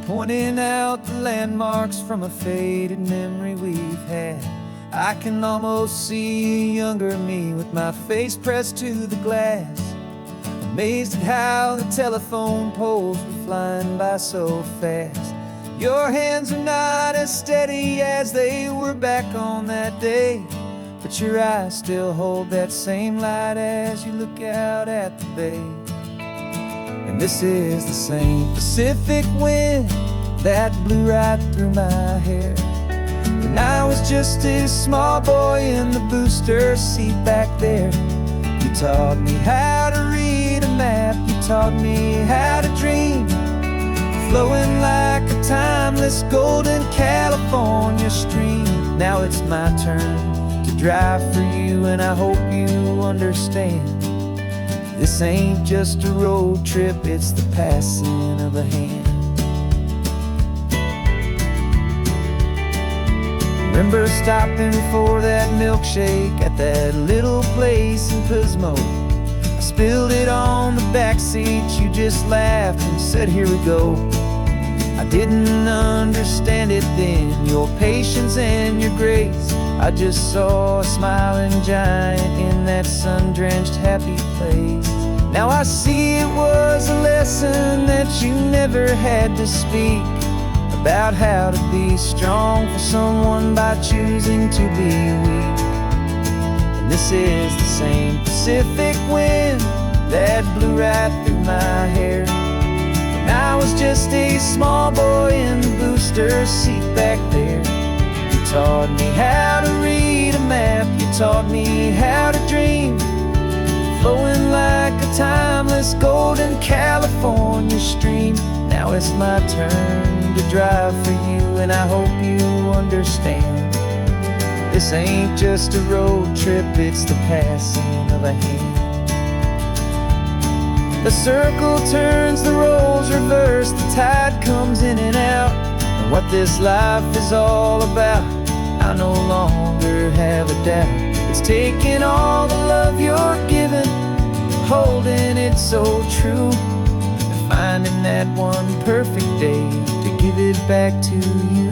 pointing out the landmarks from a faded memory we've had. I can almost see a younger me with my face pressed to the glass, amazed at how the telephone poles were flying by so fast. Your hands are not as steady as they were back on that day, but your eyes still hold that same light as you look out at the bay. And this is the same Pacific wind that blew right through my hair when I was just a small boy in the booster seat back there. You taught me how to read a map, you taught me how to dream, flowing like a timeless golden California stream. Now it's my turn to drive for you, and I hope you understand. This ain't just a road trip, it's the passing of a hand. Remember stopping for that milkshake at that little place in Pismo? I spilled it on the back seat, you just laughed and said, "Here we go." I didn't understand it then, your patience and your grace. I just saw a smiling giant in that sun-drenched happy place. Now I see it was a lesson that you never had to speak, about how to be strong for someone by choosing to be weak. And this is the same Pacific wind that blew right through my hair when I was just a small boy in the booster seat back there. You taught me how to read a map, you taught me how to dream, flowing like a timeless golden California stream. Now it's my turn to drive for you, and I hope you understand. This ain't just a road trip, it's the passing of a hand. The circle turns, the roles reverse, the tide comes in and out. And what this life is all about, I no longer have a doubt. It's taking all the love you're giving, holding it so true, and finding that one perfect day to give it back to you.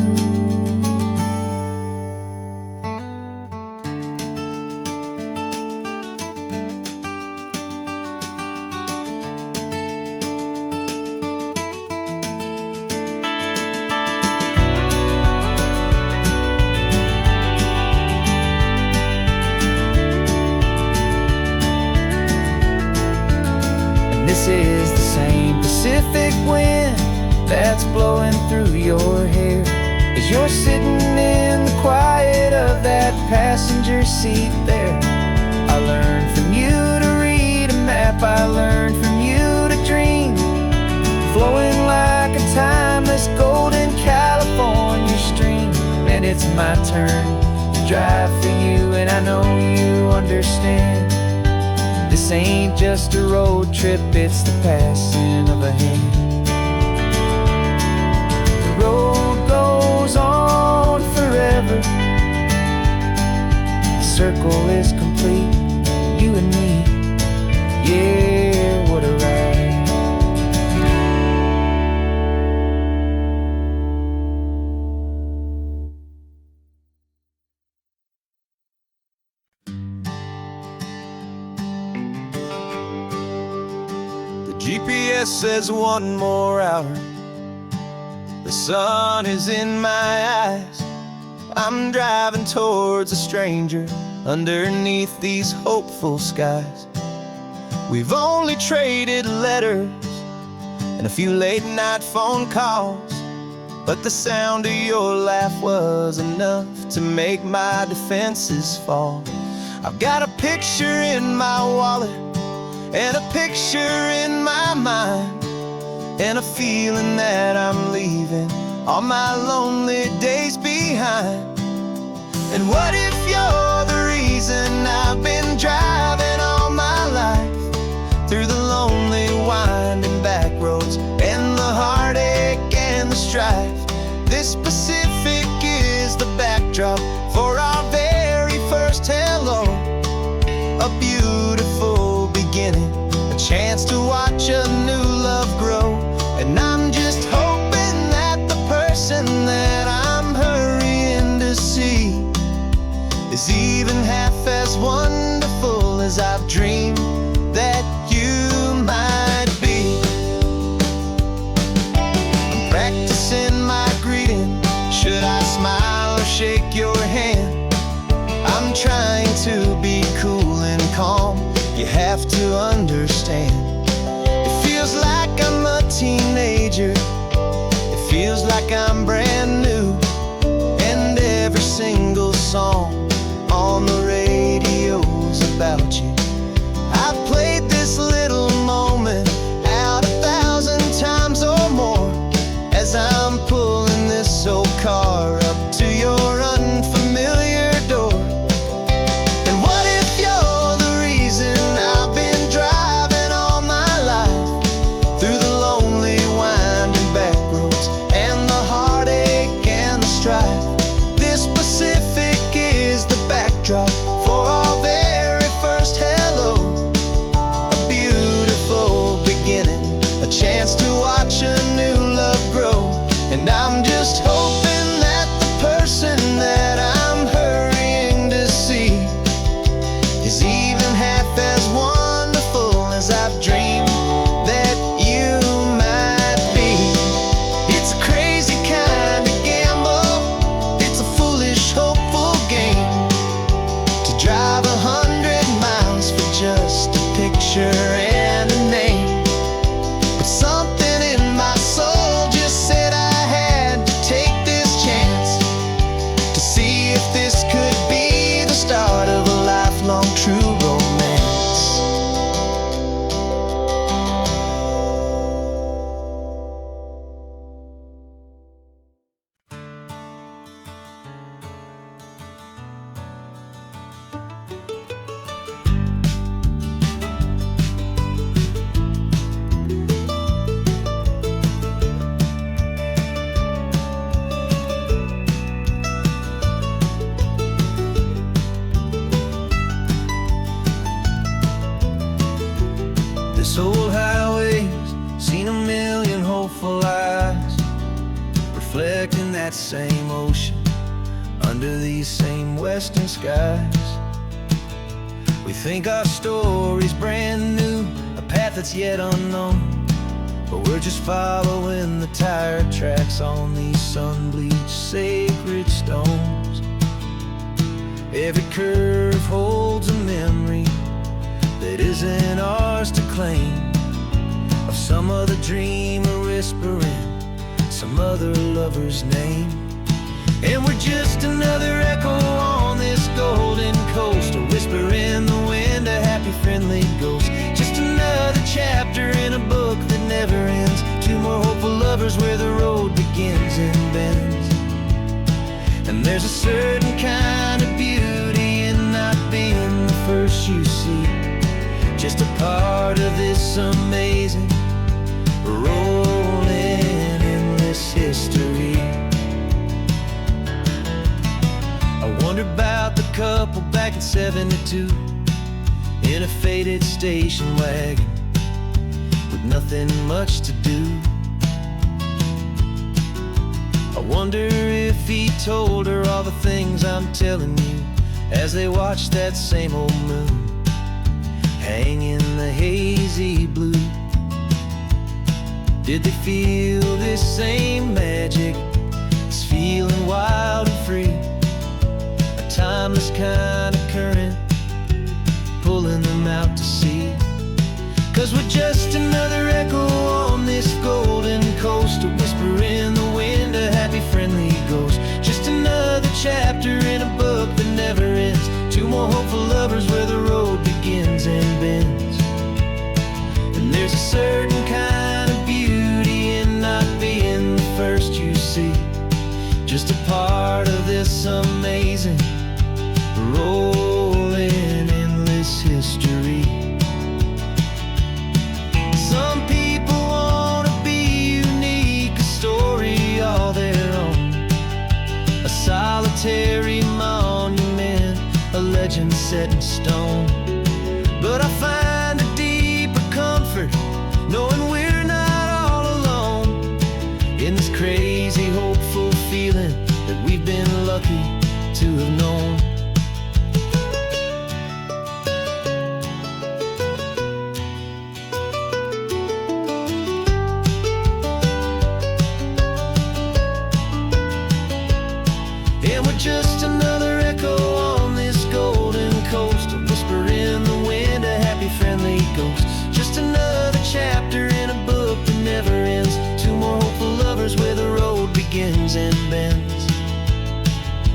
This is the same Pacific wind that's blowing through your hair as you're sitting in the quiet of that passenger seat there. I learned from you to read a map, I learned from you to dream, flowing like a timeless golden California stream. And it's my turn to drive for you, and I know you understand. This ain't just a road trip, it's the passing of a hand. The road goes on forever, the circle is complete, you and me, yeah, what a ride. GPS says one more hour. The sun is in my eyes. I'm driving towards a stranger underneath these hopeful skies. We've only traded letters and a few late night phone calls, but the sound of your laugh was enough to make my defenses fall. I've got a picture in my wallet and a picture in my mind, and a feeling that I'm leaving all my lonely days behind. And what if you're the reason I've been driving all my life, through the lonely winding back roads and the heartache and the strife? This Pacific is the backdrop for our very first hello, a beautiful beginning, a chance to watch a new love grow. And I'm just hoping that the person that I'm hurrying to see is even half as wonderful as I've dreamed that you might be. I'm practicing my greeting. Should I smile or shake your hand? I'm trying to be cool and calm. You have to understand, it feels like I'm a teenager. It feels like I'm brand new. And every single song on the radio's about you. I've played this little moment out 1,000 times or more, as I'm pulling this old car up to your unfamiliar door. And what if you're the reason I've been driving all my life, through the lonely winding back roads and the heartache and the strife? This Pacific is the backdrop for our very first hello, a beautiful beginning, a chance to watch a new love grow. And I'm just hoping that the person that I'm hurrying to see is even half as wonderful as I've dreamed that you might be. It's a crazy kind of gamble, it's a foolish, hopeful game, to drive 100 miles for just a picture and a name. But something in my soul just said I had to take this chance, to see if this could be the start of a lifelong true romance. This old highway's seen a million hopeful eyes, reflecting that same ocean under these same western skies. We think our story's brand new, a path that's yet unknown, but we're just following the tire tracks on these sun-bleached sacred stones. Every curve holds a memory that isn't ours to claim, of some other dreamer whispering some other lover's name. And we're just another echo on this golden coast, a whisper in the wind, a happy friendly ghost. Just another chapter in a book that never ends, two more hopeful lovers where the road begins and bends. And there's a certain kind of beauty in not being the first you see, just a part of this amazing, rolling, endless history. I wonder about the couple back in '72, in a faded station wagon with nothing much to do. I wonder if he told her all the things I'm telling you, as they watched that same old moon hang in the hazy blue. Did they feel this same magic, this feeling wild and free, a timeless kind of current pulling them out to sea? 'Cause we're just another echo on this golden coast, a whisper in the wind, a happy friendly ghost. Just another chapter in a book that never ends, two more hopeful lovers where the road begins and bends. And there's a certain kind of beauty in not being the first you see, this amazing, rolling endless history. Some people wanna be unique, a story all their own, a solitary monument, a legend set in stone. But I find a deeper comfort knowing we're not all alone in this crazy, hopeful feeling that we've been lucky to have known. And we're just another echo on this golden coast, a whisper in the wind, a happy, friendly ghost. Just another chapter in a book that never ends. Two more hopeful lovers where the road begins and bends.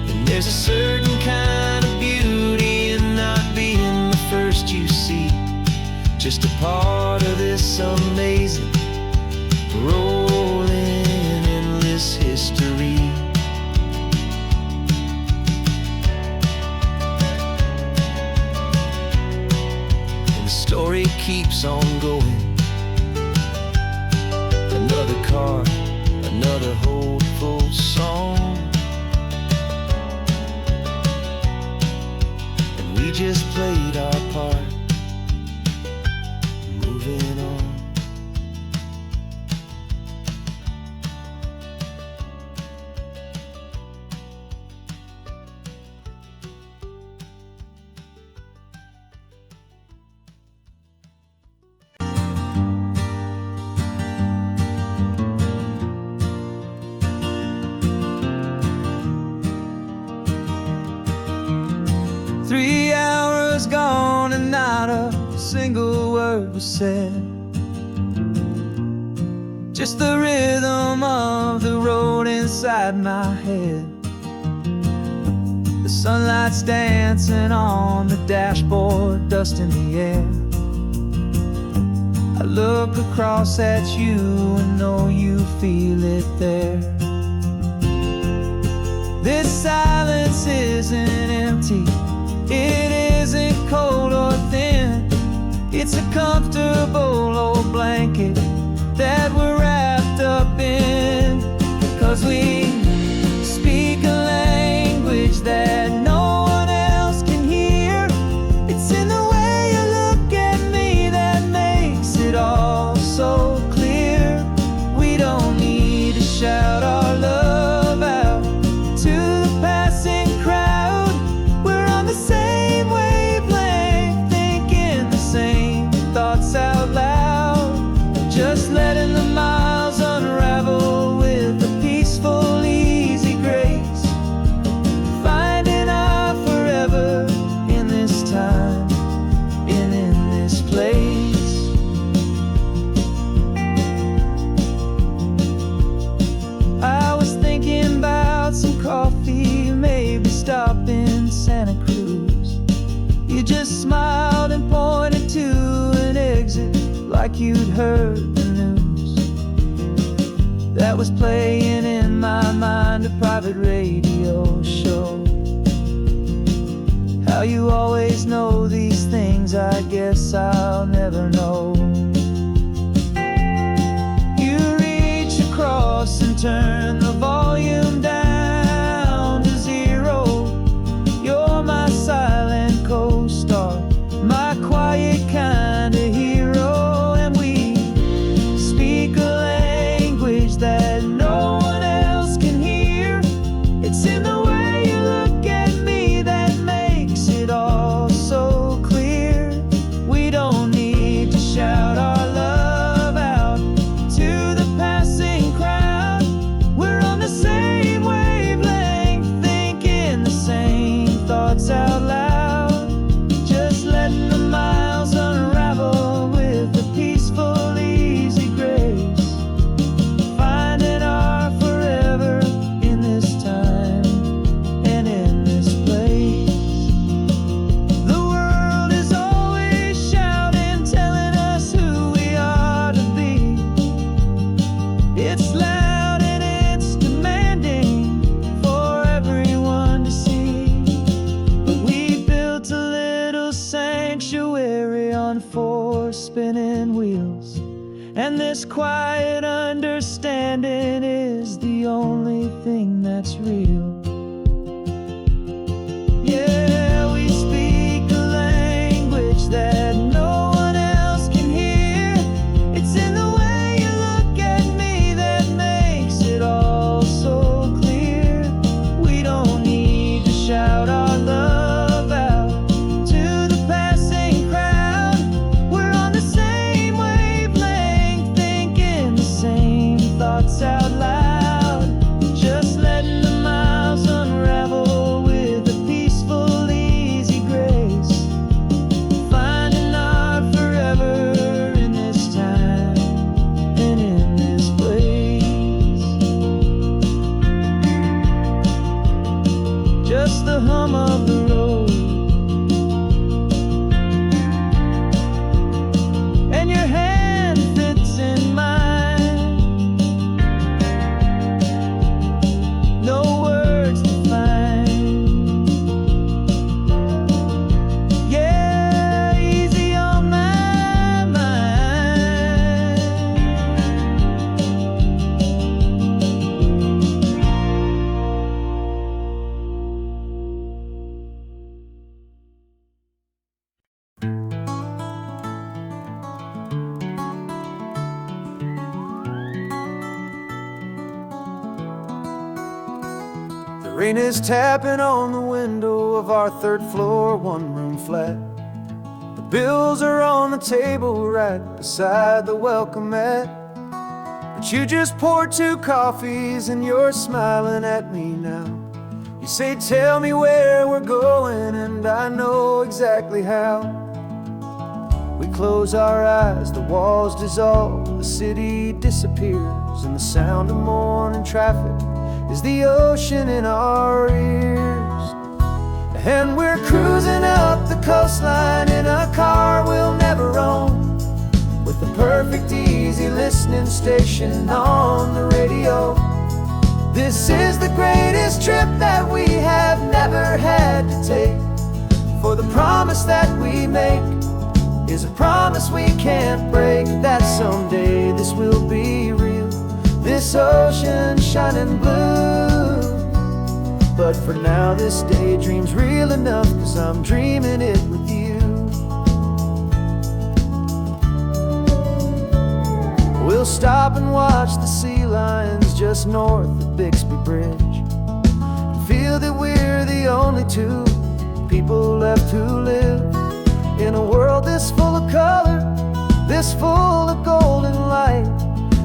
And there's a certain kind of beauty in not being the first you see, just a part of this amazing, rolling endless history. Story keeps on going. Another car, another hopeful song, and we just played our part, moving on. Three hours gone and not a single word was said. Just the rhythm of the road inside my head. The sunlight's dancing on the dashboard, dust in the air. I look across at you and know you feel it there. This silence isn't empty, it isn't cold or thin. It's a comfortable old blanket that we're wrapped up in. 'Cause we speak a language that no one else can hear. It's in the way you look at me that makes it all so clear. We don't need to shout our love out to the passing crowd. We're on the same wavelength, thinking the same thoughts out loud. Just letting the miles unravel with a peaceful, easy grace. Finding our forever in this time and in this place. I was thinking about some coffee, maybe stop in Santa Cruz. You just smiled and pointed to an exit like you'd heard the news. That was playing in my mind, a private radio show. How you always know these things, I guess I'll never know. You reach across and turn the volume down to zero. You're my silent co-star, my quiet kind of hero. And we speak a language that no one else can hear. It's in the way you look at me that makes it all so clear. We don't need to shout And this quiet understanding is the only thing that's real. Yeah, we speak a language that no one else can hear. It's in the way you look at me that makes it all so clear. We don't need to shout our love out to the passing crowd. We're on the same wavelength, thinking the same thoughts out loud. Just letting the miles unravel with a peaceful, easy grace. Finding our forever in this time and in this place. Just the hum of the road and your hand fits in mine. No words to find. Yeah, easy on my mind. The rain is tapping on the window of our third floor, one-room flat. The bills are on the table right beside the welcome mat. But you just poured 2 coffees and you're smiling at me now. You say, tell me where we're going, and I know exactly how. We close our eyes, the walls dissolve, the city disappears, and the sound of morning traffic is the ocean in our ears. And we're cruising up the coastline in a car we'll never own, with the perfect easy listening station on the radio. This is the greatest trip that we have never had to take, for the promise that we make is a promise we can't break, that someday this will be real, this ocean shining blue. But for now this daydream's real enough, 'cause I'm dreaming it with you. We'll stop and watch the sea lions just north of Bixby Bridge, and feel that we're the only 2 people left who live in a world this full of color, this full of golden light.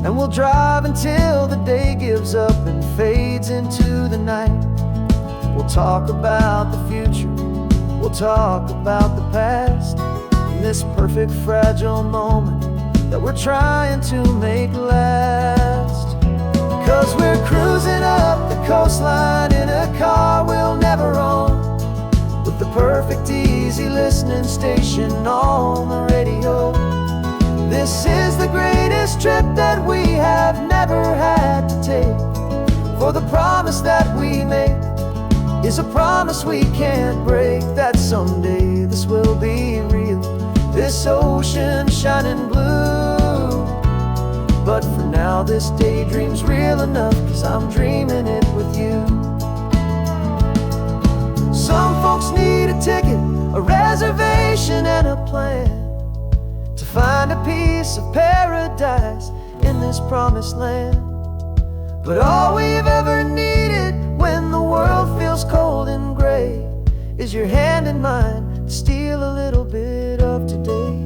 And we'll drive until the day gives up and fades into the night. We'll talk about the future, we'll talk about the past, in this perfect fragile moment that we're trying to make last. 'Cause we're cruising up the coastline in a car we'll never own, with the perfect easy listening station on the radio. This is the greatest trip that we have never had to take, for the promise that we make is a promise we can't break, that someday this will be real, this ocean shining blue. But for now this daydream's real enough, 'cause I'm dreaming it with you. Some folks need a ticket, a reservation and a plan, to find a piece of paradise in this promised land. But all we've ever needed when the world feels cold and gray is your hand in mine to steal a little bit of today.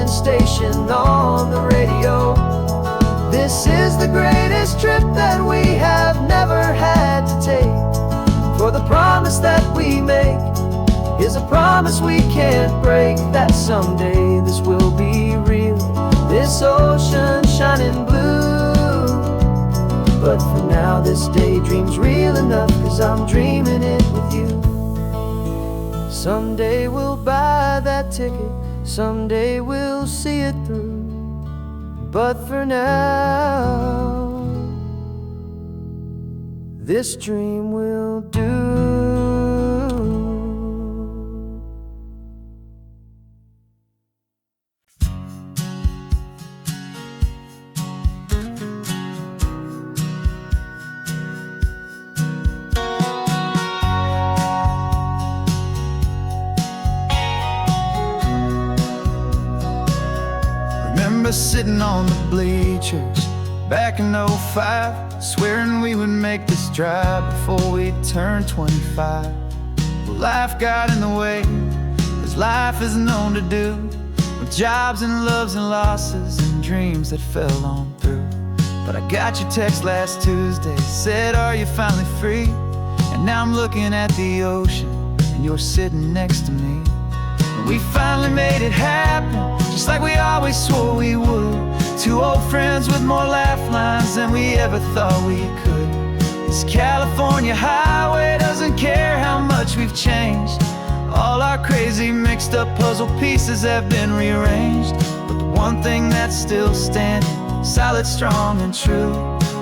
Station on the radio. This is the greatest trip that we have never had to take, for the promise that we make is a promise we can't break, that someday this this ocean shining blue. But for now this daydream's real enough, 'cause I'm dreaming it with you. Someday we'll buy that ticket, someday we'll see it through. But for now, this dream will do. Remember sitting on the bleachers back in '05, swearing we would make this drive before we turned 25. Well, life got in the way, as life is known to do, with jobs and loves and losses and dreams that fell on through. But I got your text last Tuesday, said, are you finally free? And now I'm looking at the ocean, and you're sitting next to me. And we finally made it happen, just like we always swore we would. Two old friends with more laugh lines than we ever thought we could. This California highway doesn't care how much we've changed. All our crazy mixed up puzzle pieces have been rearranged. But the one thing that's still standing, solid, strong and true,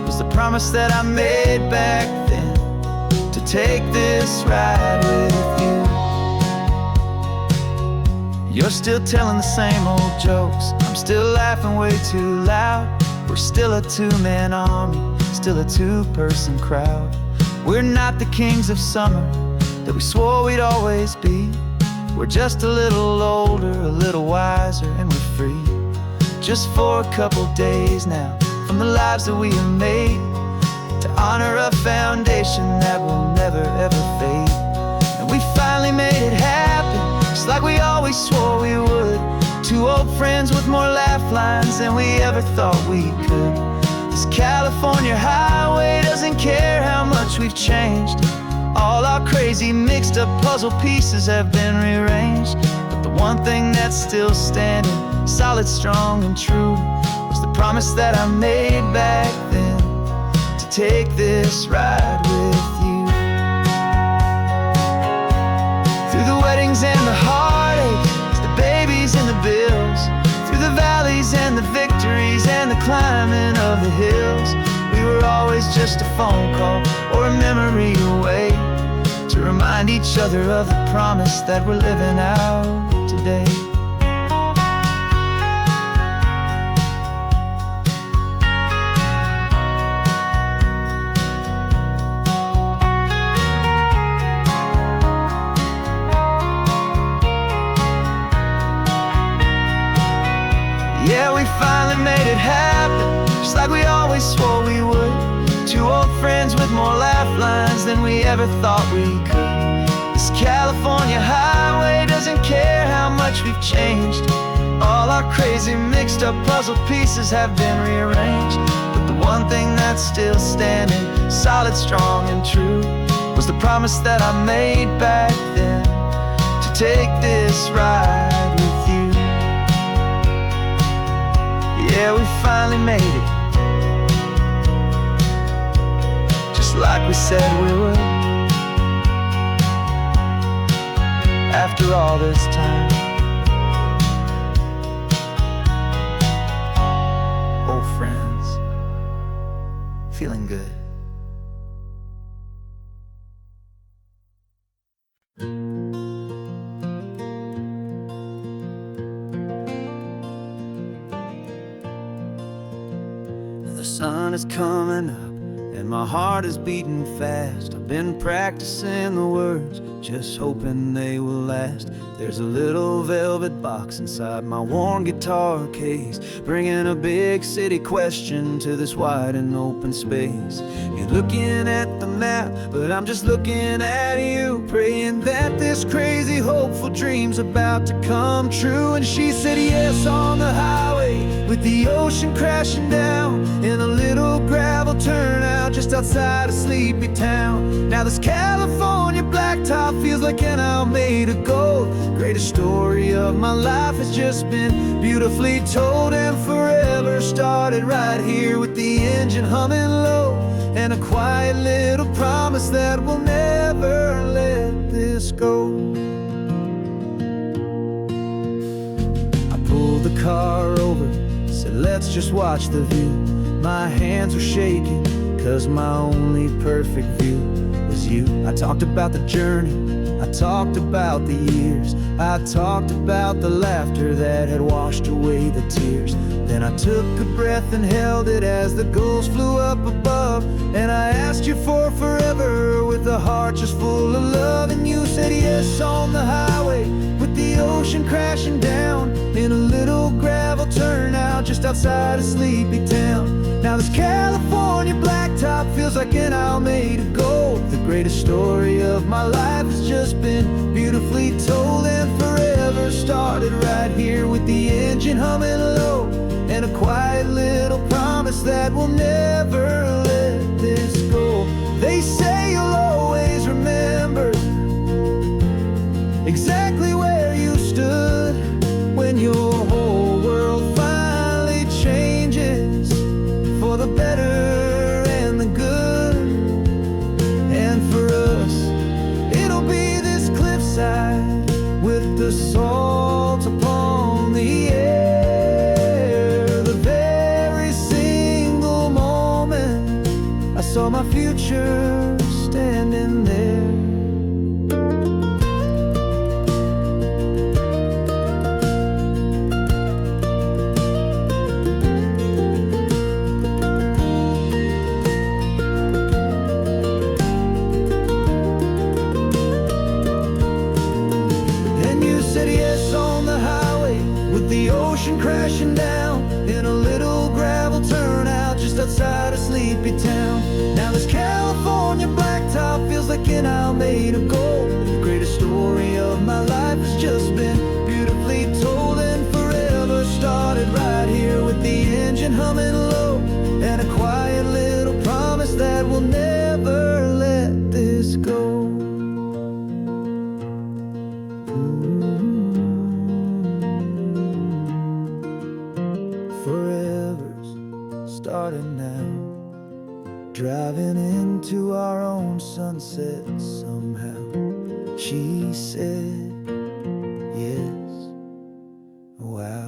was the promise that I made back then, to take this ride with you. You're still telling the same old jokes, I'm still laughing way too loud. We're still a two-man army, still a two-person crowd. We're not the kings of summer that we swore we'd always be. We're just a little older, a little wiser, and we're free. Just for a couple days now, from the lives that we have made, to honor a foundation that will never ever fade. And we finally made it happen, just like we always swore we would. Two old friends with more laugh lines than we ever thought we could. This California highway doesn't care how much we've changed. All our crazy mixed up puzzle pieces have been rearranged. But the one thing that's still standing, solid, strong and true, was the promise that I made back then, to take this ride with you. Through the weddings and the heartaches, the babies and the bills, through the valleys and the victories and the climbing of the hills, we were always just a phone call or a memory away, to remind each other of the promise that we're living out today. Yeah, we finally made it happen, just like we always swore we would. Two old friends with more laugh lines than we ever thought we could. This California highway doesn't care how much we've changed. All our crazy mixed up puzzle pieces have been rearranged. But the one thing that's still standing, solid, strong and true, was the promise that I made back then, to take this ride with you. Yeah, we finally made it, just like we said we would. After all this time, old friends, feeling good. The sun is coming up and my heart is beating fast. I've been practicing the words, just hoping they will last. There's a little velvet box inside my worn guitar case, bringing a big city question to this wide and open space. You're looking at the map, but I'm just looking at you, praying that this crazy hopeful dream's about to come true. And she said yes on the highway, with the ocean crashing down, in a little gravel turnout just outside of Sleepy Town. Now this California blacktop feels feels like an hour made of gold. Greatest story of my life has just been beautifully told, and forever started right here with the engine humming low, and a quiet little promise that we'll never let this go. I pulled the car over, said let's just watch the view. My hands were shaking, cause my only perfect view was you. I talked about the journey, I talked about the years, I talked about the laughter that had washed away the tears. Then I took a breath and held it as the gulls flew up above, and I asked you for forever with a heart just full of love. And you said yes on the highway with the ocean crashing down in a little gravel turnout just outside of Sleepy Town. Now this California blacktop feels like an hour made of gold. The greatest story of my life has just been beautifully told, and forever started right here with the engine humming low, and a quiet little promise that we'll never let this go. They say you'll always remember exactly where you stood when your whole world finally changes for the better and the good. And for us, it'll be this cliffside with the salt upon the air. The very single moment I saw my future standing there. The ocean crashing down in a little gravel turnout just outside of Sleepy Town. Now this California blacktop feels like an hour made of gold. The greatest story of my life has just been beautifully told, and forever started right here with the engine humming low, and a quiet little promise that we'll never let this go. Forever's starting now, driving into our own sunset somehow. She said yes, wow.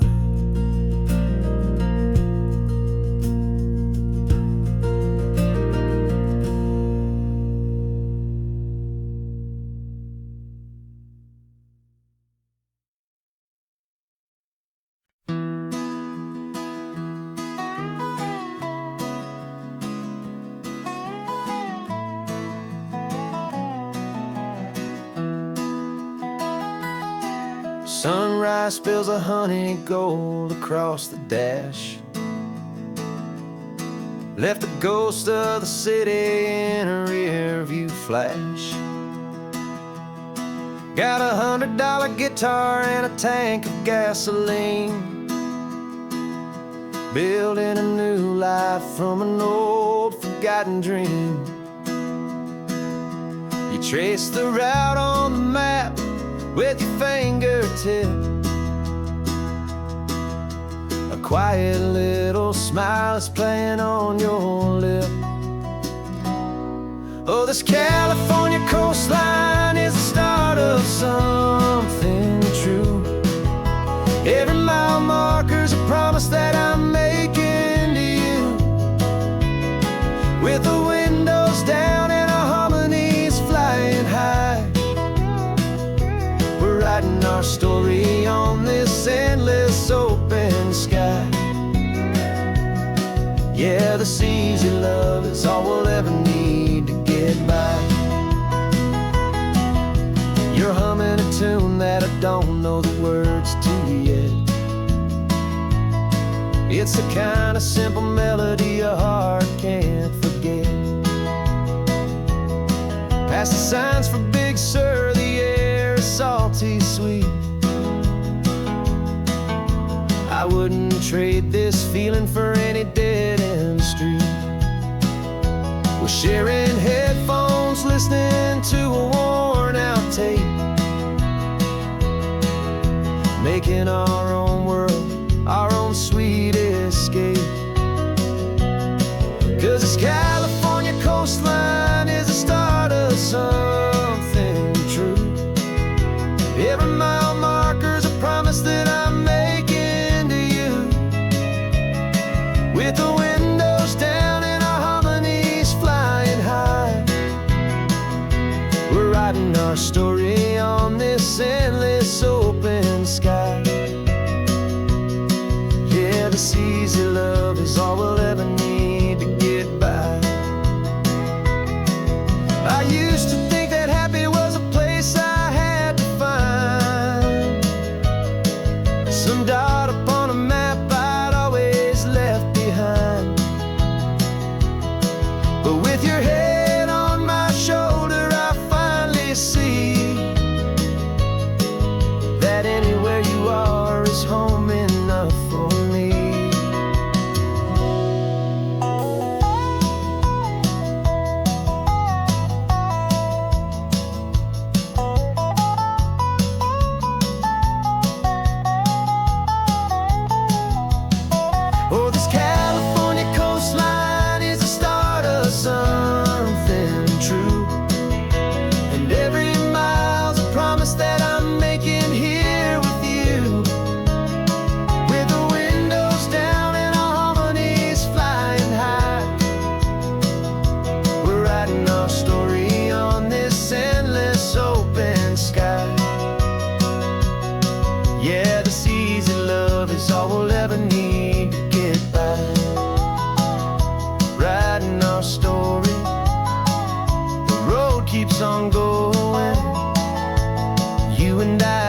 Sunrise spills a honey gold across the dash, left the ghost of the city in a rear view flash. Got a $100 guitar and a tank of gasoline, building a new life from an old forgotten dream. You trace the route on the map with your fingertip, a quiet little smile is playing on your lip. Oh, this California coastline is the start of something true. Every mile marker's a promise that I'm making to you, with the windows down and our harmonies flying high. Writing our story on this endless open sky. Yeah, this easy love is all we'll ever need to get by. You're humming a tune that I don't know the words to yet. It's the kind of simple melody your heart can't forget. Past the signs for Big Sur, the air is salty sweet. I wouldn't trade this feeling for any dead-end street. We're sharing headphones, listening to a worn-out tape, making our own world, our own sweet escape. 'Cause this California coastline is the start of something true. Every mile marker's a promise that I'm making to you. With the windows down and our harmonies flying high, we're writing our story on this endless open sky. Yeah, this easy love is all we'll ever need to get by. I used to think that happy was a place I had to find, some dot upon a map I'd always left behind. But with your head on my shoulder, I finally see that anywhere you are is home enough for me. Oh, this California coastline is the start of something true. And every mile's a promise that I'm making here with you. With the windows down and our harmonies flying high, we're writing our story on this endless open sky. Yeah, this easy love is all we'll ever need to get by. Writing our story, the road keeps on going. You and I